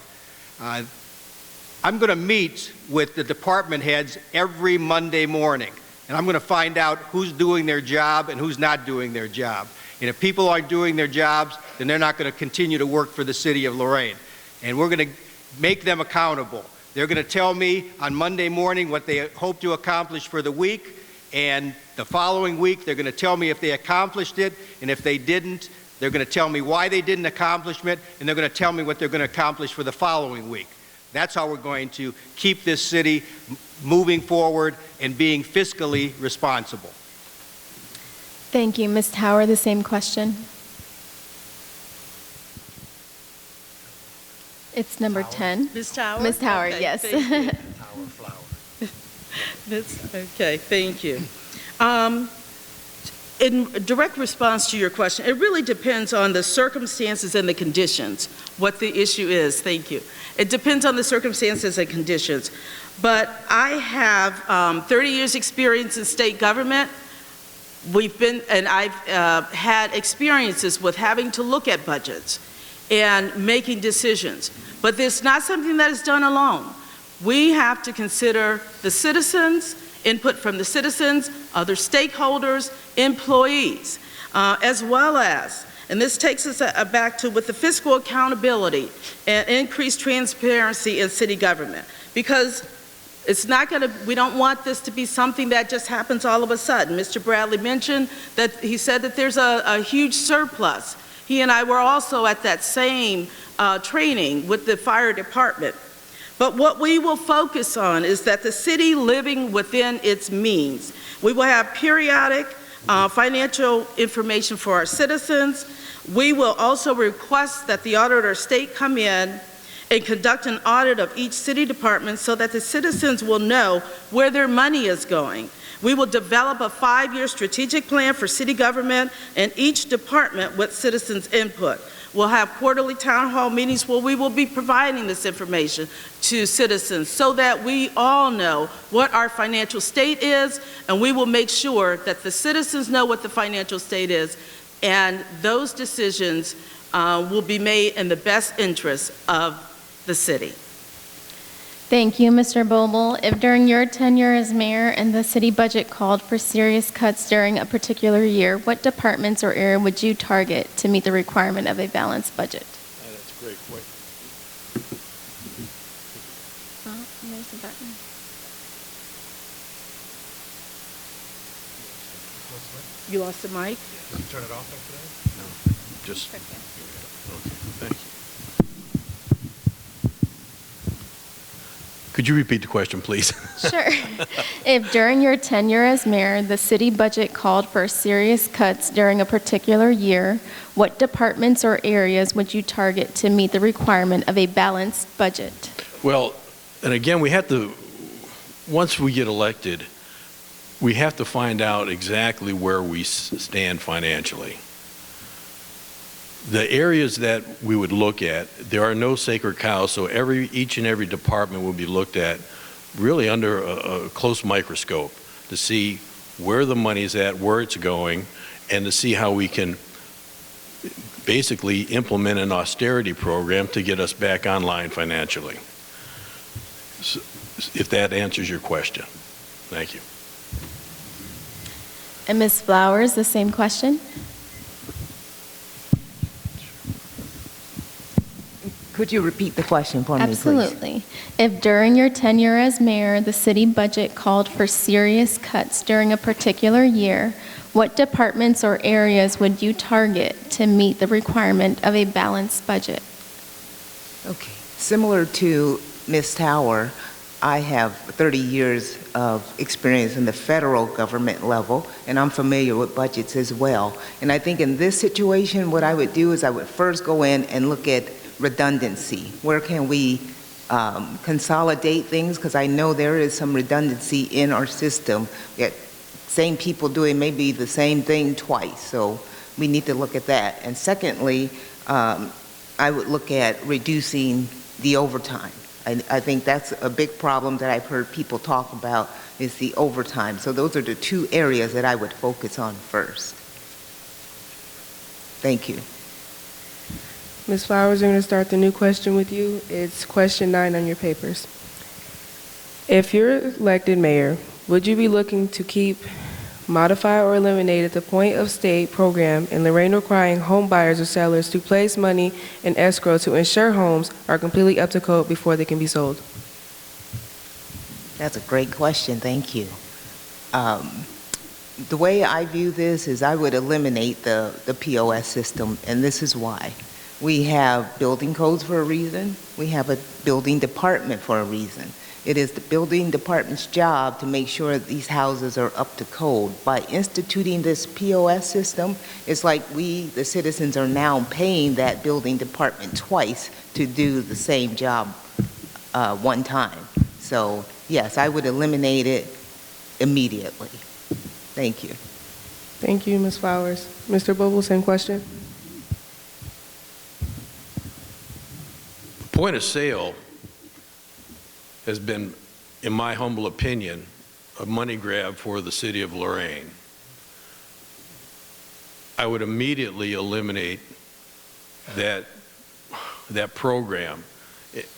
I'm going to meet with the department heads every Monday morning, and I'm going to find out who's doing their job and who's not doing their job. And if people aren't doing their jobs, then they're not going to continue to work for the city of Lorain. And we're going to make them accountable. They're going to tell me on Monday morning what they hope to accomplish for the week, and the following week they're going to tell me if they accomplished it, and if they didn't, they're going to tell me why they didn't accomplish it, and they're going to tell me what they're going to accomplish for the following week. That's how we're going to keep this city moving forward and being fiscally responsible. Thank you. Ms. Tower, the same question. It's number 10. Ms. Tower? Ms. Tower, Okay, yes. thank you. Okay, thank you. In direct response to your question, it really depends on the circumstances and the conditions, what the issue is. Thank you. It depends on the circumstances and conditions. But I have 30 years experience in state government. I've had experiences with having to look at budgets and making decisions. But it's not something that is done alone. We have to consider the citizens, input from the citizens, other stakeholders, employees, as well as, and this takes us back to with the fiscal accountability and increased transparency in city government, because it's not going to, we don't want this to be something that just happens all of a sudden. Mr. Bradley mentioned that he said that there's a huge surplus. He and I were also at that same training with the fire department. But what we will focus on is that the city living within its means. We will have periodic financial information for our citizens. We will also request that the auditor of state come in and conduct an audit of each city department so that the citizens will know where their money is going. We will develop a 5-year strategic plan for city government and each department with citizens' input. We'll have quarterly town hall meetings where we will be providing this information to citizens so that we all know what our financial state is, and we will make sure that the citizens know what the financial state is, and those decisions will be made in the best interest of the city. Thank you, Mr. Boble. If during your tenure as mayor and the city budget called for serious cuts during a particular year, what departments or area would you target to meet the requirement of a balanced budget? That's a great point. Oh, there's the button. You lost the mic? Turn it off after that? No, just. Okay, thank you. Could you repeat the question, please? Sure. If during your tenure as mayor, the city budget called for serious cuts during a particular year, what departments or areas would you target to meet the requirement of a balanced budget? Well, and again, we have to, once we get elected, we have to find out exactly where we stand financially. The areas that we would look at, there are no sacred cows, so each and every department will be looked at really under a close microscope to see where the money's at, where it's going, and to see how we can basically implement an austerity program to get us back online financially. So, if that answers your question. Thank you. And Ms. Flowers, the same question. Could you repeat the question for me, please? Absolutely. If during your tenure as mayor, the city budget called for serious cuts during a particular year, what departments or areas would you target to meet the requirement of a balanced budget? Okay. Similar to Ms. Tower, I have 30 years of experience in the federal government level, and I'm familiar with budgets as well. And I think in this situation, what I would do is I would first go in and look at redundancy. Where can we consolidate things? Because I know there is some redundancy in our system. That same people doing maybe the same thing twice. So we need to look at that. And secondly, I would look at reducing the overtime. I think that's a big problem that I've heard people talk about is the overtime. So those are the two areas that I would focus on first. Thank you. Ms. Flowers, we're going to start the new question with you. It's question 9 on your papers. If you're elected mayor, would you be looking to keep, modify, or eliminate the point of state program in Lorain requiring home buyers or sellers to place money in escrow to ensure homes are completely up to code before they can be sold? That's a great question. Thank you. The way I view this is I would eliminate the POS system, and this is why. We have building codes for a reason. We have a building department for a reason. It is the building department's job to make sure that these houses are up to code. By instituting this POS system, it's like we, the citizens, are now paying that building department twice to do the same job one time. So yes, I would eliminate it immediately. Thank you. Thank you, Ms. Flowers. Mr. Boble, same question. Point of sale has been, in my humble opinion, a money grab for the city of Lorain. I would immediately eliminate that program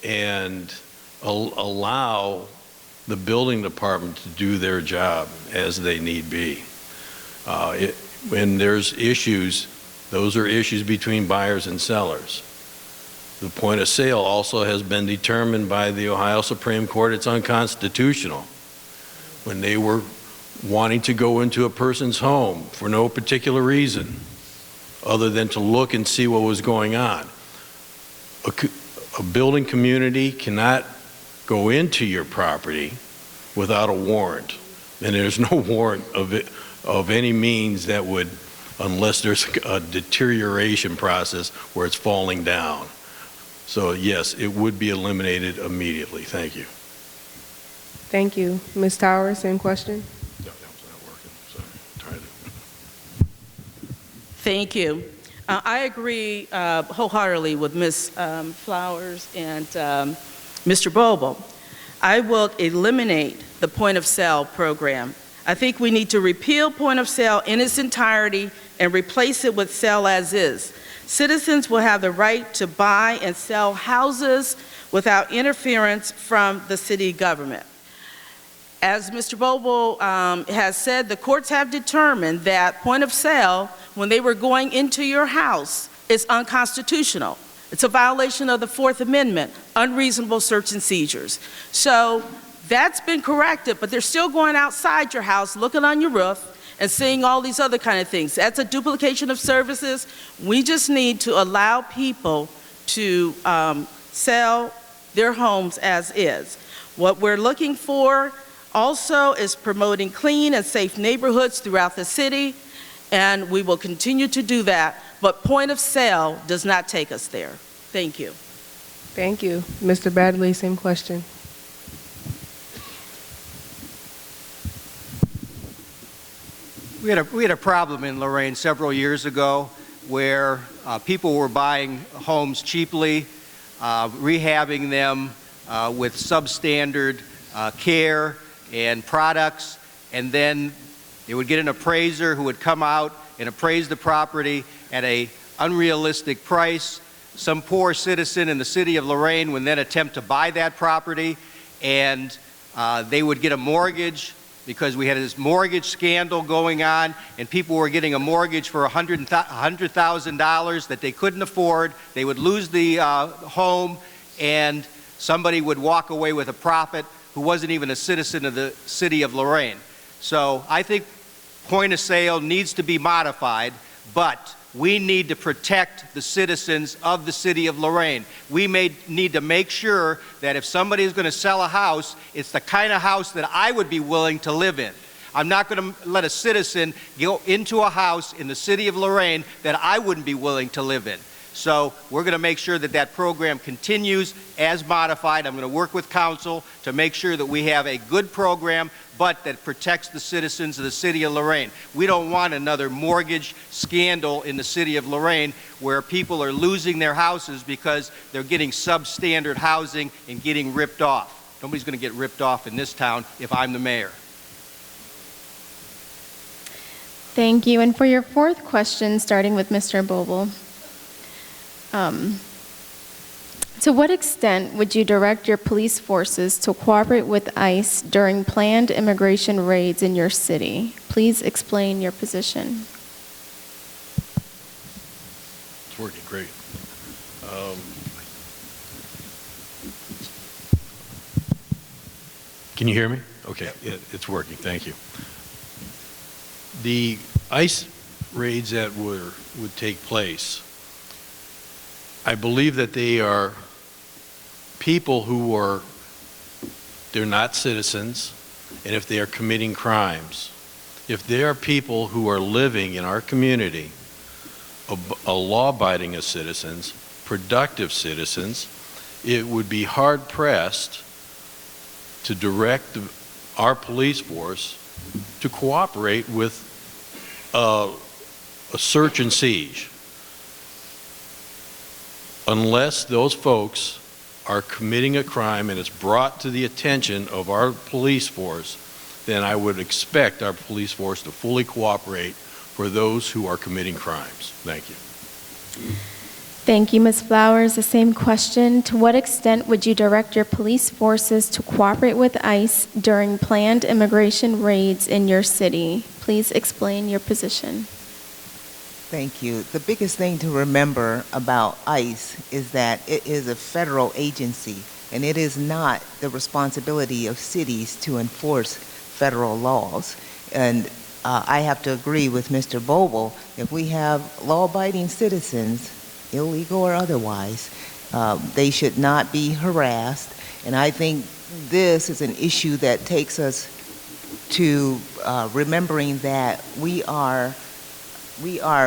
and allow the building department to do their job as they need be. When there's issues, those are issues between buyers and sellers. The point of sale also has been determined by the Ohio Supreme Court. It's unconstitutional. When they were wanting to go into a person's home for no particular reason other than to look and see what was going on. A building community cannot go into your property without a warrant. And there's no warrant of any means that would, unless there's a deterioration process where it's falling down. So yes, it would be eliminated immediately. Thank you. Thank you. Ms. Towers, same question. No, that was not working. Sorry. Tried it. Thank you. I agree wholeheartedly with Ms. Flowers and Mr. Boble. I will eliminate the point of sale program. I think we need to repeal point of sale in its entirety and replace it with sell as is. Citizens will have the right to buy and sell houses without interference from the city government. As Mr. Boble has said, the courts have determined that point of sale, when they were going into your house, is unconstitutional. It's a violation of the Fourth Amendment, unreasonable search and seizures. So that's been corrected, but they're still going outside your house, looking on your roof, and seeing all these other kind of things. That's a duplication of services. We just need to allow people to sell their homes as is. What we're looking for also is promoting clean and safe neighborhoods throughout the city, and we will continue to do that, but point of sale does not take us there. Thank you. Thank you. Mr. Bradley, same question. We had a problem in Lorain several years ago where people were buying homes cheaply, rehabbing them with substandard care and products, and then they would get an appraiser who would come out and appraise the property at an unrealistic price. Some poor citizen in the city of Lorain would then attempt to buy that property, and they would get a mortgage because we had this mortgage scandal going on, and people were getting a mortgage for $100,000 that they couldn't afford. They would lose the home, and somebody would walk away with a profit who wasn't even a citizen of the city of Lorain. So I think point of sale needs to be modified, but we need to protect the citizens of the city of Lorain. We need to make sure that if somebody is going to sell a house, it's the kind of house that I would be willing to live in. I'm not going to let a citizen go into a house in the city of Lorain that I wouldn't be willing to live in. So we're going to make sure that that program continues as modified. I'm going to work with council to make sure that we have a good program, but that protects the citizens of the city of Lorain. We don't want another mortgage scandal in the city of Lorain where people are losing their houses because they're getting substandard housing and getting ripped off. Nobody's going to get ripped off in this town if I'm the mayor. Thank you. And for your fourth question, starting with Mr. Boble, to what extent would you direct your police forces to cooperate with ICE during planned immigration raids in your city? Please explain your position. It's working great. Can you hear me? Okay, it's working. Thank you. The ICE raids that would take place, I believe that they are people who they're not citizens, and if they are committing crimes, if they are people who are living in our community, law-abiding as citizens, productive citizens, it would be hard-pressed to direct our police force to cooperate with a search and siege. Unless those folks are committing a crime and it's brought to the attention of our police force, then I would expect our police force to fully cooperate for those who are committing crimes. Thank you. Thank you, Ms. Flowers. The same question. To what extent would you direct your police forces to cooperate with ICE during planned immigration raids in your city? Please explain your position. Thank you. The biggest thing to remember about ICE is that it is a federal agency, and it is not the responsibility of cities to enforce federal laws. And I have to agree with Mr. Boble. If we have law-abiding citizens, illegal or otherwise, they should not be harassed. And I think this is an issue that takes us to remembering that we are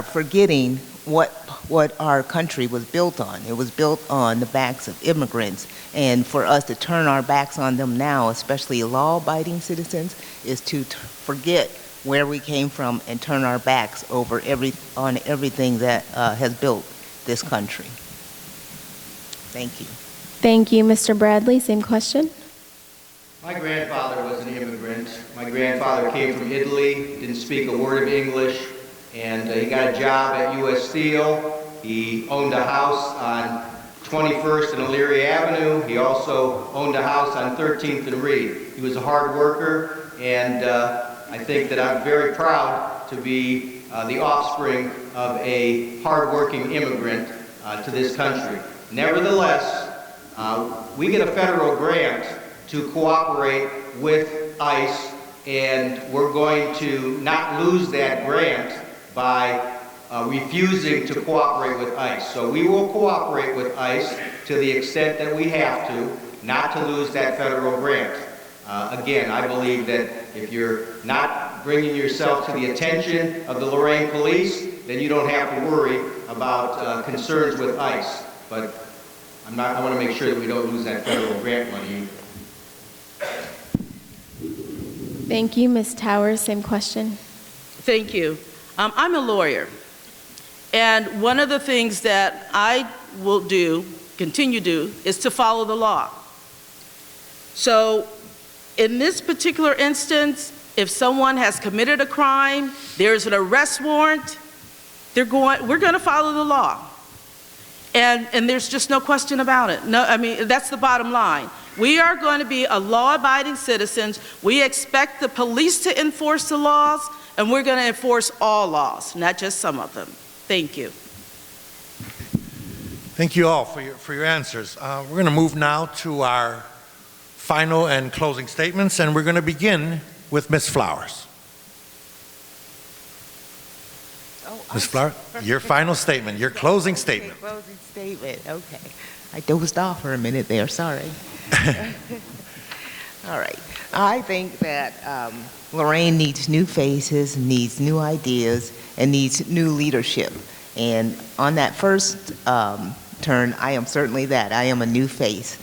forgetting what our country was built on. It was built on the backs of immigrants, and for us to turn our backs on them now, especially law-abiding citizens, is to forget where we came from and turn our backs on everything that has built this country. Thank you. Thank you, Mr. Bradley. Same question. My grandfather was an immigrant. My grandfather came from Italy, didn't speak a word of English, and he got a job at U.S. Steel. He owned a house on 21st and Elyria Avenue. He also owned a house on 13th and Reed. He was a hard worker, and I think that I'm very proud to be the offspring of a hard-working immigrant to this country. Nevertheless, we get a federal grant to cooperate with ICE and we're going to not lose that grant by refusing to cooperate with ICE. So we will cooperate with ICE to the extent that we have to, not to lose that federal grant. Again, I believe that if you're not bringing yourself to the attention of the Lorain police, then you don't have to worry about concerns with ICE. But I want to make sure that we don't lose that federal grant money either. Thank you. Ms. Towers, same question. Thank you. I'm a lawyer, and one of the things that I will continue to do, is to follow the law. So in this particular instance, if someone has committed a crime, there's an arrest warrant, we're going to follow the law. And there's just no question about it. No, I mean, that's the bottom line. We are going to be a law-abiding citizens. We expect the police to enforce the laws, and we're going to enforce all laws, not just some of them. Thank you. Thank you all for your answers. We're going to move now to our final and closing statements, and we're going to begin with Ms. Flowers. Ms. Flowers, your final statement, your closing statement. Closing statement, okay. I dozed off for a minute there, sorry. All right. I think that Lorain needs new faces, needs new ideas, and needs new leadership. And on that first turn, I am certainly that. I am a new face.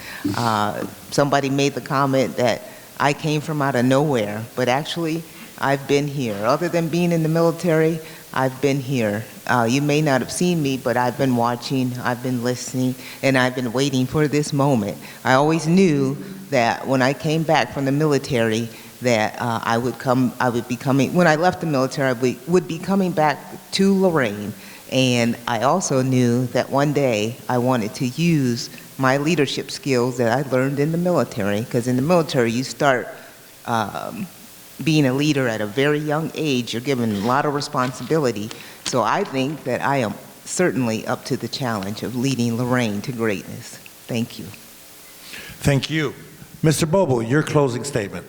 Somebody made the comment that I came from out of nowhere, but actually I've been here. Other than being in the military, I've been here. You may not have seen me, but I've been watching, I've been listening, and I've been waiting for this moment. I always knew that when I came back from the military, that when I left the military, I would be coming back to Lorain. And I also knew that one day I wanted to use my leadership skills that I learned in the military, because in the military you start being a leader at a very young age. You're given a lot of responsibility. So I think that I am certainly up to the challenge of leading Lorain to greatness. Thank you. Thank you. Mr. Bobo, your closing statement.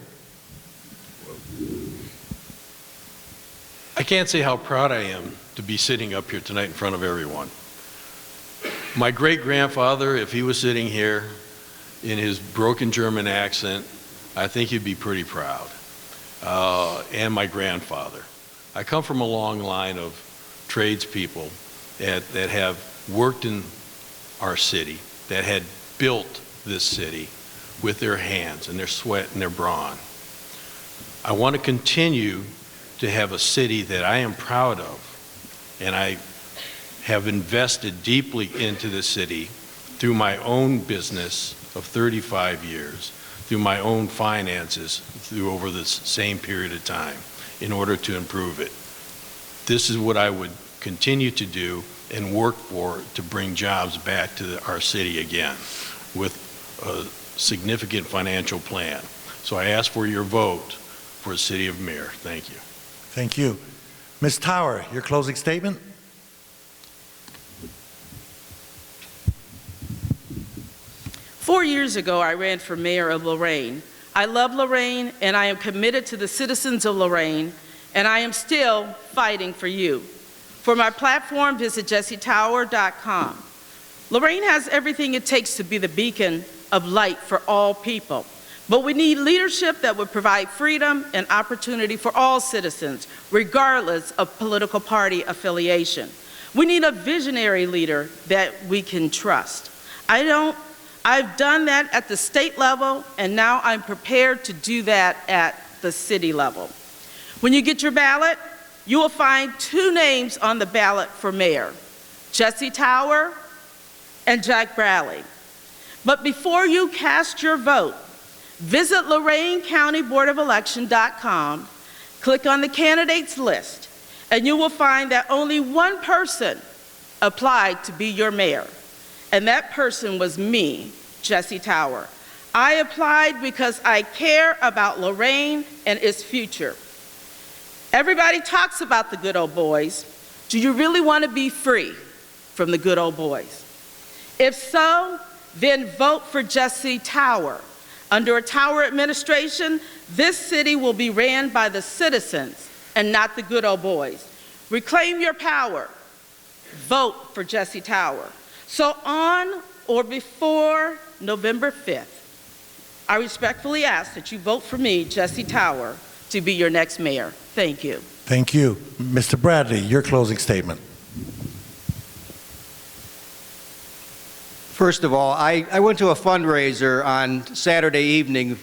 I can't say how proud I am to be sitting up here tonight in front of everyone. My great-grandfather, if he was sitting here in his broken German accent, I think he'd be pretty proud. And my grandfather. I come from a long line of tradespeople that have worked in our city, that had built this city with their hands and their sweat and their brawn. I want to continue to have a city that I am proud of, and I have invested deeply into the city through my own business of 35 years, through my own finances through over this same period of time in order to improve it. This is what I would continue to do and work for to bring jobs back to our city again with a significant financial plan. So I ask for your vote for the City of Mayor. Thank you. Thank you. Ms. Tower, your closing statement. Four years ago, I ran for mayor of Lorain. I love Lorain, and I am committed to the citizens of Lorain, and I am still fighting for you. For my platform, visit jessietower.com. Lorain has everything it takes to be the beacon of light for all people. But we need leadership that would provide freedom and opportunity for all citizens, regardless of political party affiliation. We need a visionary leader that we can trust. I've done that at the state level, and now I'm prepared to do that at the city level. When you get your ballot, you will find two names on the ballot for mayor, Jessie Tower and Jack Bradley. But before you cast your vote, visit LorainCountyBoardOfElection.com, click on the candidates list, and you will find that only one person applied to be your mayor. And that person was me, Jessie Tower. I applied because I care about Lorain and its future. Everybody talks about the good old boys. Do you really want to be free from the good old boys? If so, then vote for Jessie Tower. Under a Tower administration, This city will be ran by the citizens and not the good old boys. Reclaim your power. Vote for Jesse Tower. So on or before November 5th, I respectfully ask that you vote for me, Jesse Tower, to be your next mayor. Thank you. Thank you. Mr. Bradley, your closing statement. First of all, I went to a fundraiser on Saturday evening. It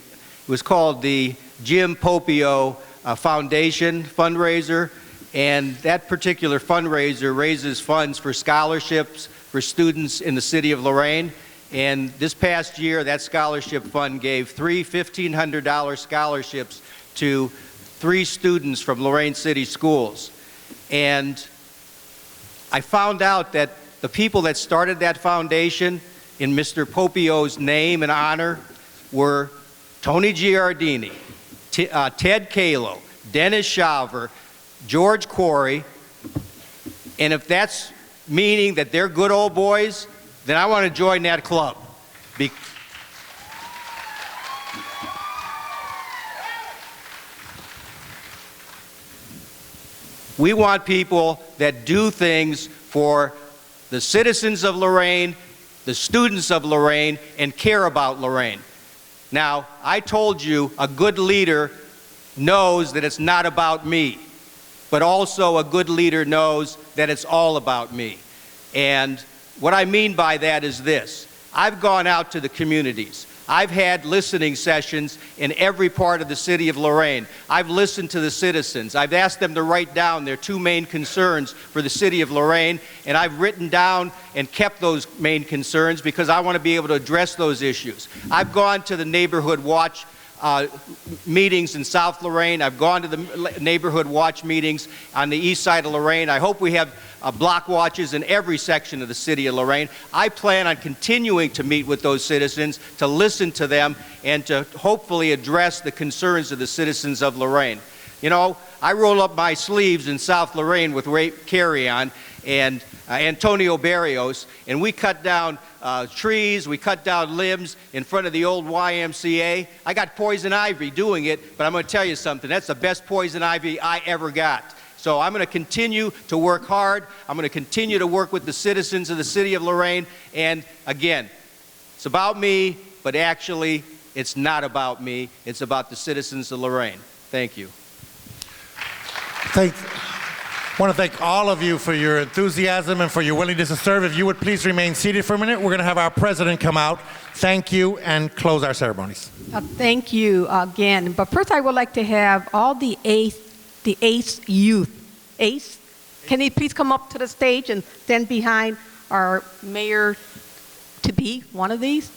was called the Jim Popio Foundation fundraiser, and that particular fundraiser raises funds for scholarships for students in the city of Lorain. And this past year, that scholarship fund gave 3 $1,500 scholarships to 3 students from Lorain City Schools. And I found out that the people that started that foundation in Mr. Popio's name and honor were Tony Giardini, Ted Kalo, Dennis Shaver, George Corey, and if that's meaning that they're good old boys, then I want to join that club. We want people that do things for the citizens of Lorain, the students of Lorain, and care about Lorain. Now, I told you a good leader knows that it's not about me, but also a good leader knows that it's all about me. And what I mean by that is this. I've gone out to the communities. I've had listening sessions in every part of the city of Lorain. I've listened to the citizens. I've asked them to write down their 2 main concerns for the city of Lorain, and I've written down and kept those main concerns because I want to be able to address those issues. I've gone to the neighborhood watch meetings in South Lorain. I've gone to the neighborhood watch meetings on the east side of Lorain. I hope we have block watches in every section of the city of Lorain. I plan on continuing to meet with those citizens, to listen to them, and to hopefully address the concerns of the citizens of Lorain. You know, I roll up my sleeves in South Lorain with Ray Carry-On and Antonio Barrios, and we cut down trees, we cut down limbs in front of the old YMCA. I got poison ivy doing it, but I'm going to tell you something. That's the best poison ivy I ever got. So I'm going to continue to work hard. I'm going to continue to work with the citizens of the city of Lorain. And again, it's about me, but actually it's not about me. It's about the citizens of Lorain. Thank you. I want to thank all of you for your enthusiasm and for your willingness to serve. If you would please remain seated for a minute, we're going to have our president come out. Thank you, and close our ceremonies. Thank you again. But first I would like to have all the ACE youth. ACE, can you please come up to the stage and stand behind our mayor-to-be, one of these?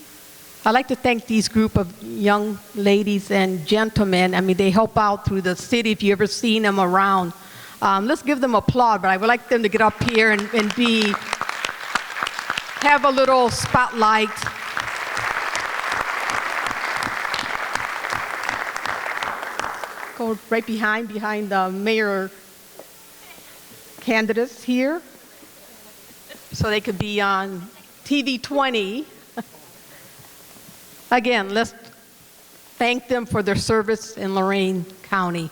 I'd like to thank these group of young ladies and gentlemen. I mean, they help out through the city if you've ever seen them around. Let's give them applause, but I would like them to get up here and have a little spotlight. Go right behind the mayor candidates here, so they could be on TV 20. Again, let's thank them for their service in Lorain County.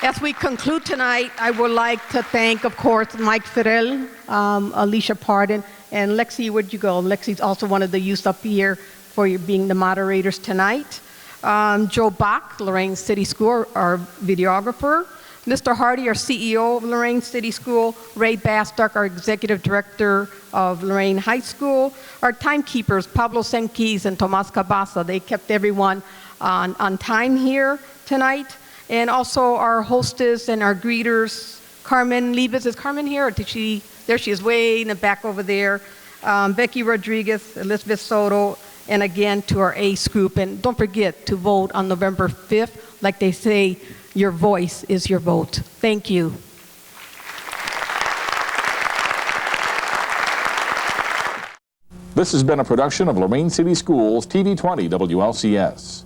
As we conclude tonight, I would like to thank, of course, Mike Fidel, Alicia Pardon, and Lexi, where'd you go? Lexi's also one of the youth up here for you being the moderators tonight. Joe Bach, Lorain City School, our videographer. Mr. Hardy, our CEO of Lorain City School. Ray Bastock, our executive director of Lorain High School. Our timekeepers, Pablo Senquis and Tomas Cabasa. They kept everyone on time here tonight. And also our hostess and our greeters, Carmen Levis. Is Carmen here, or did she? There she is, way in the back over there. Becky Rodriguez, Elizabeth Soto, and again to our ACE group. And don't forget to vote on November 5th. Like they say, your voice is your vote. Thank you. This has been a production of Lorain City Schools TV 20 WLCS.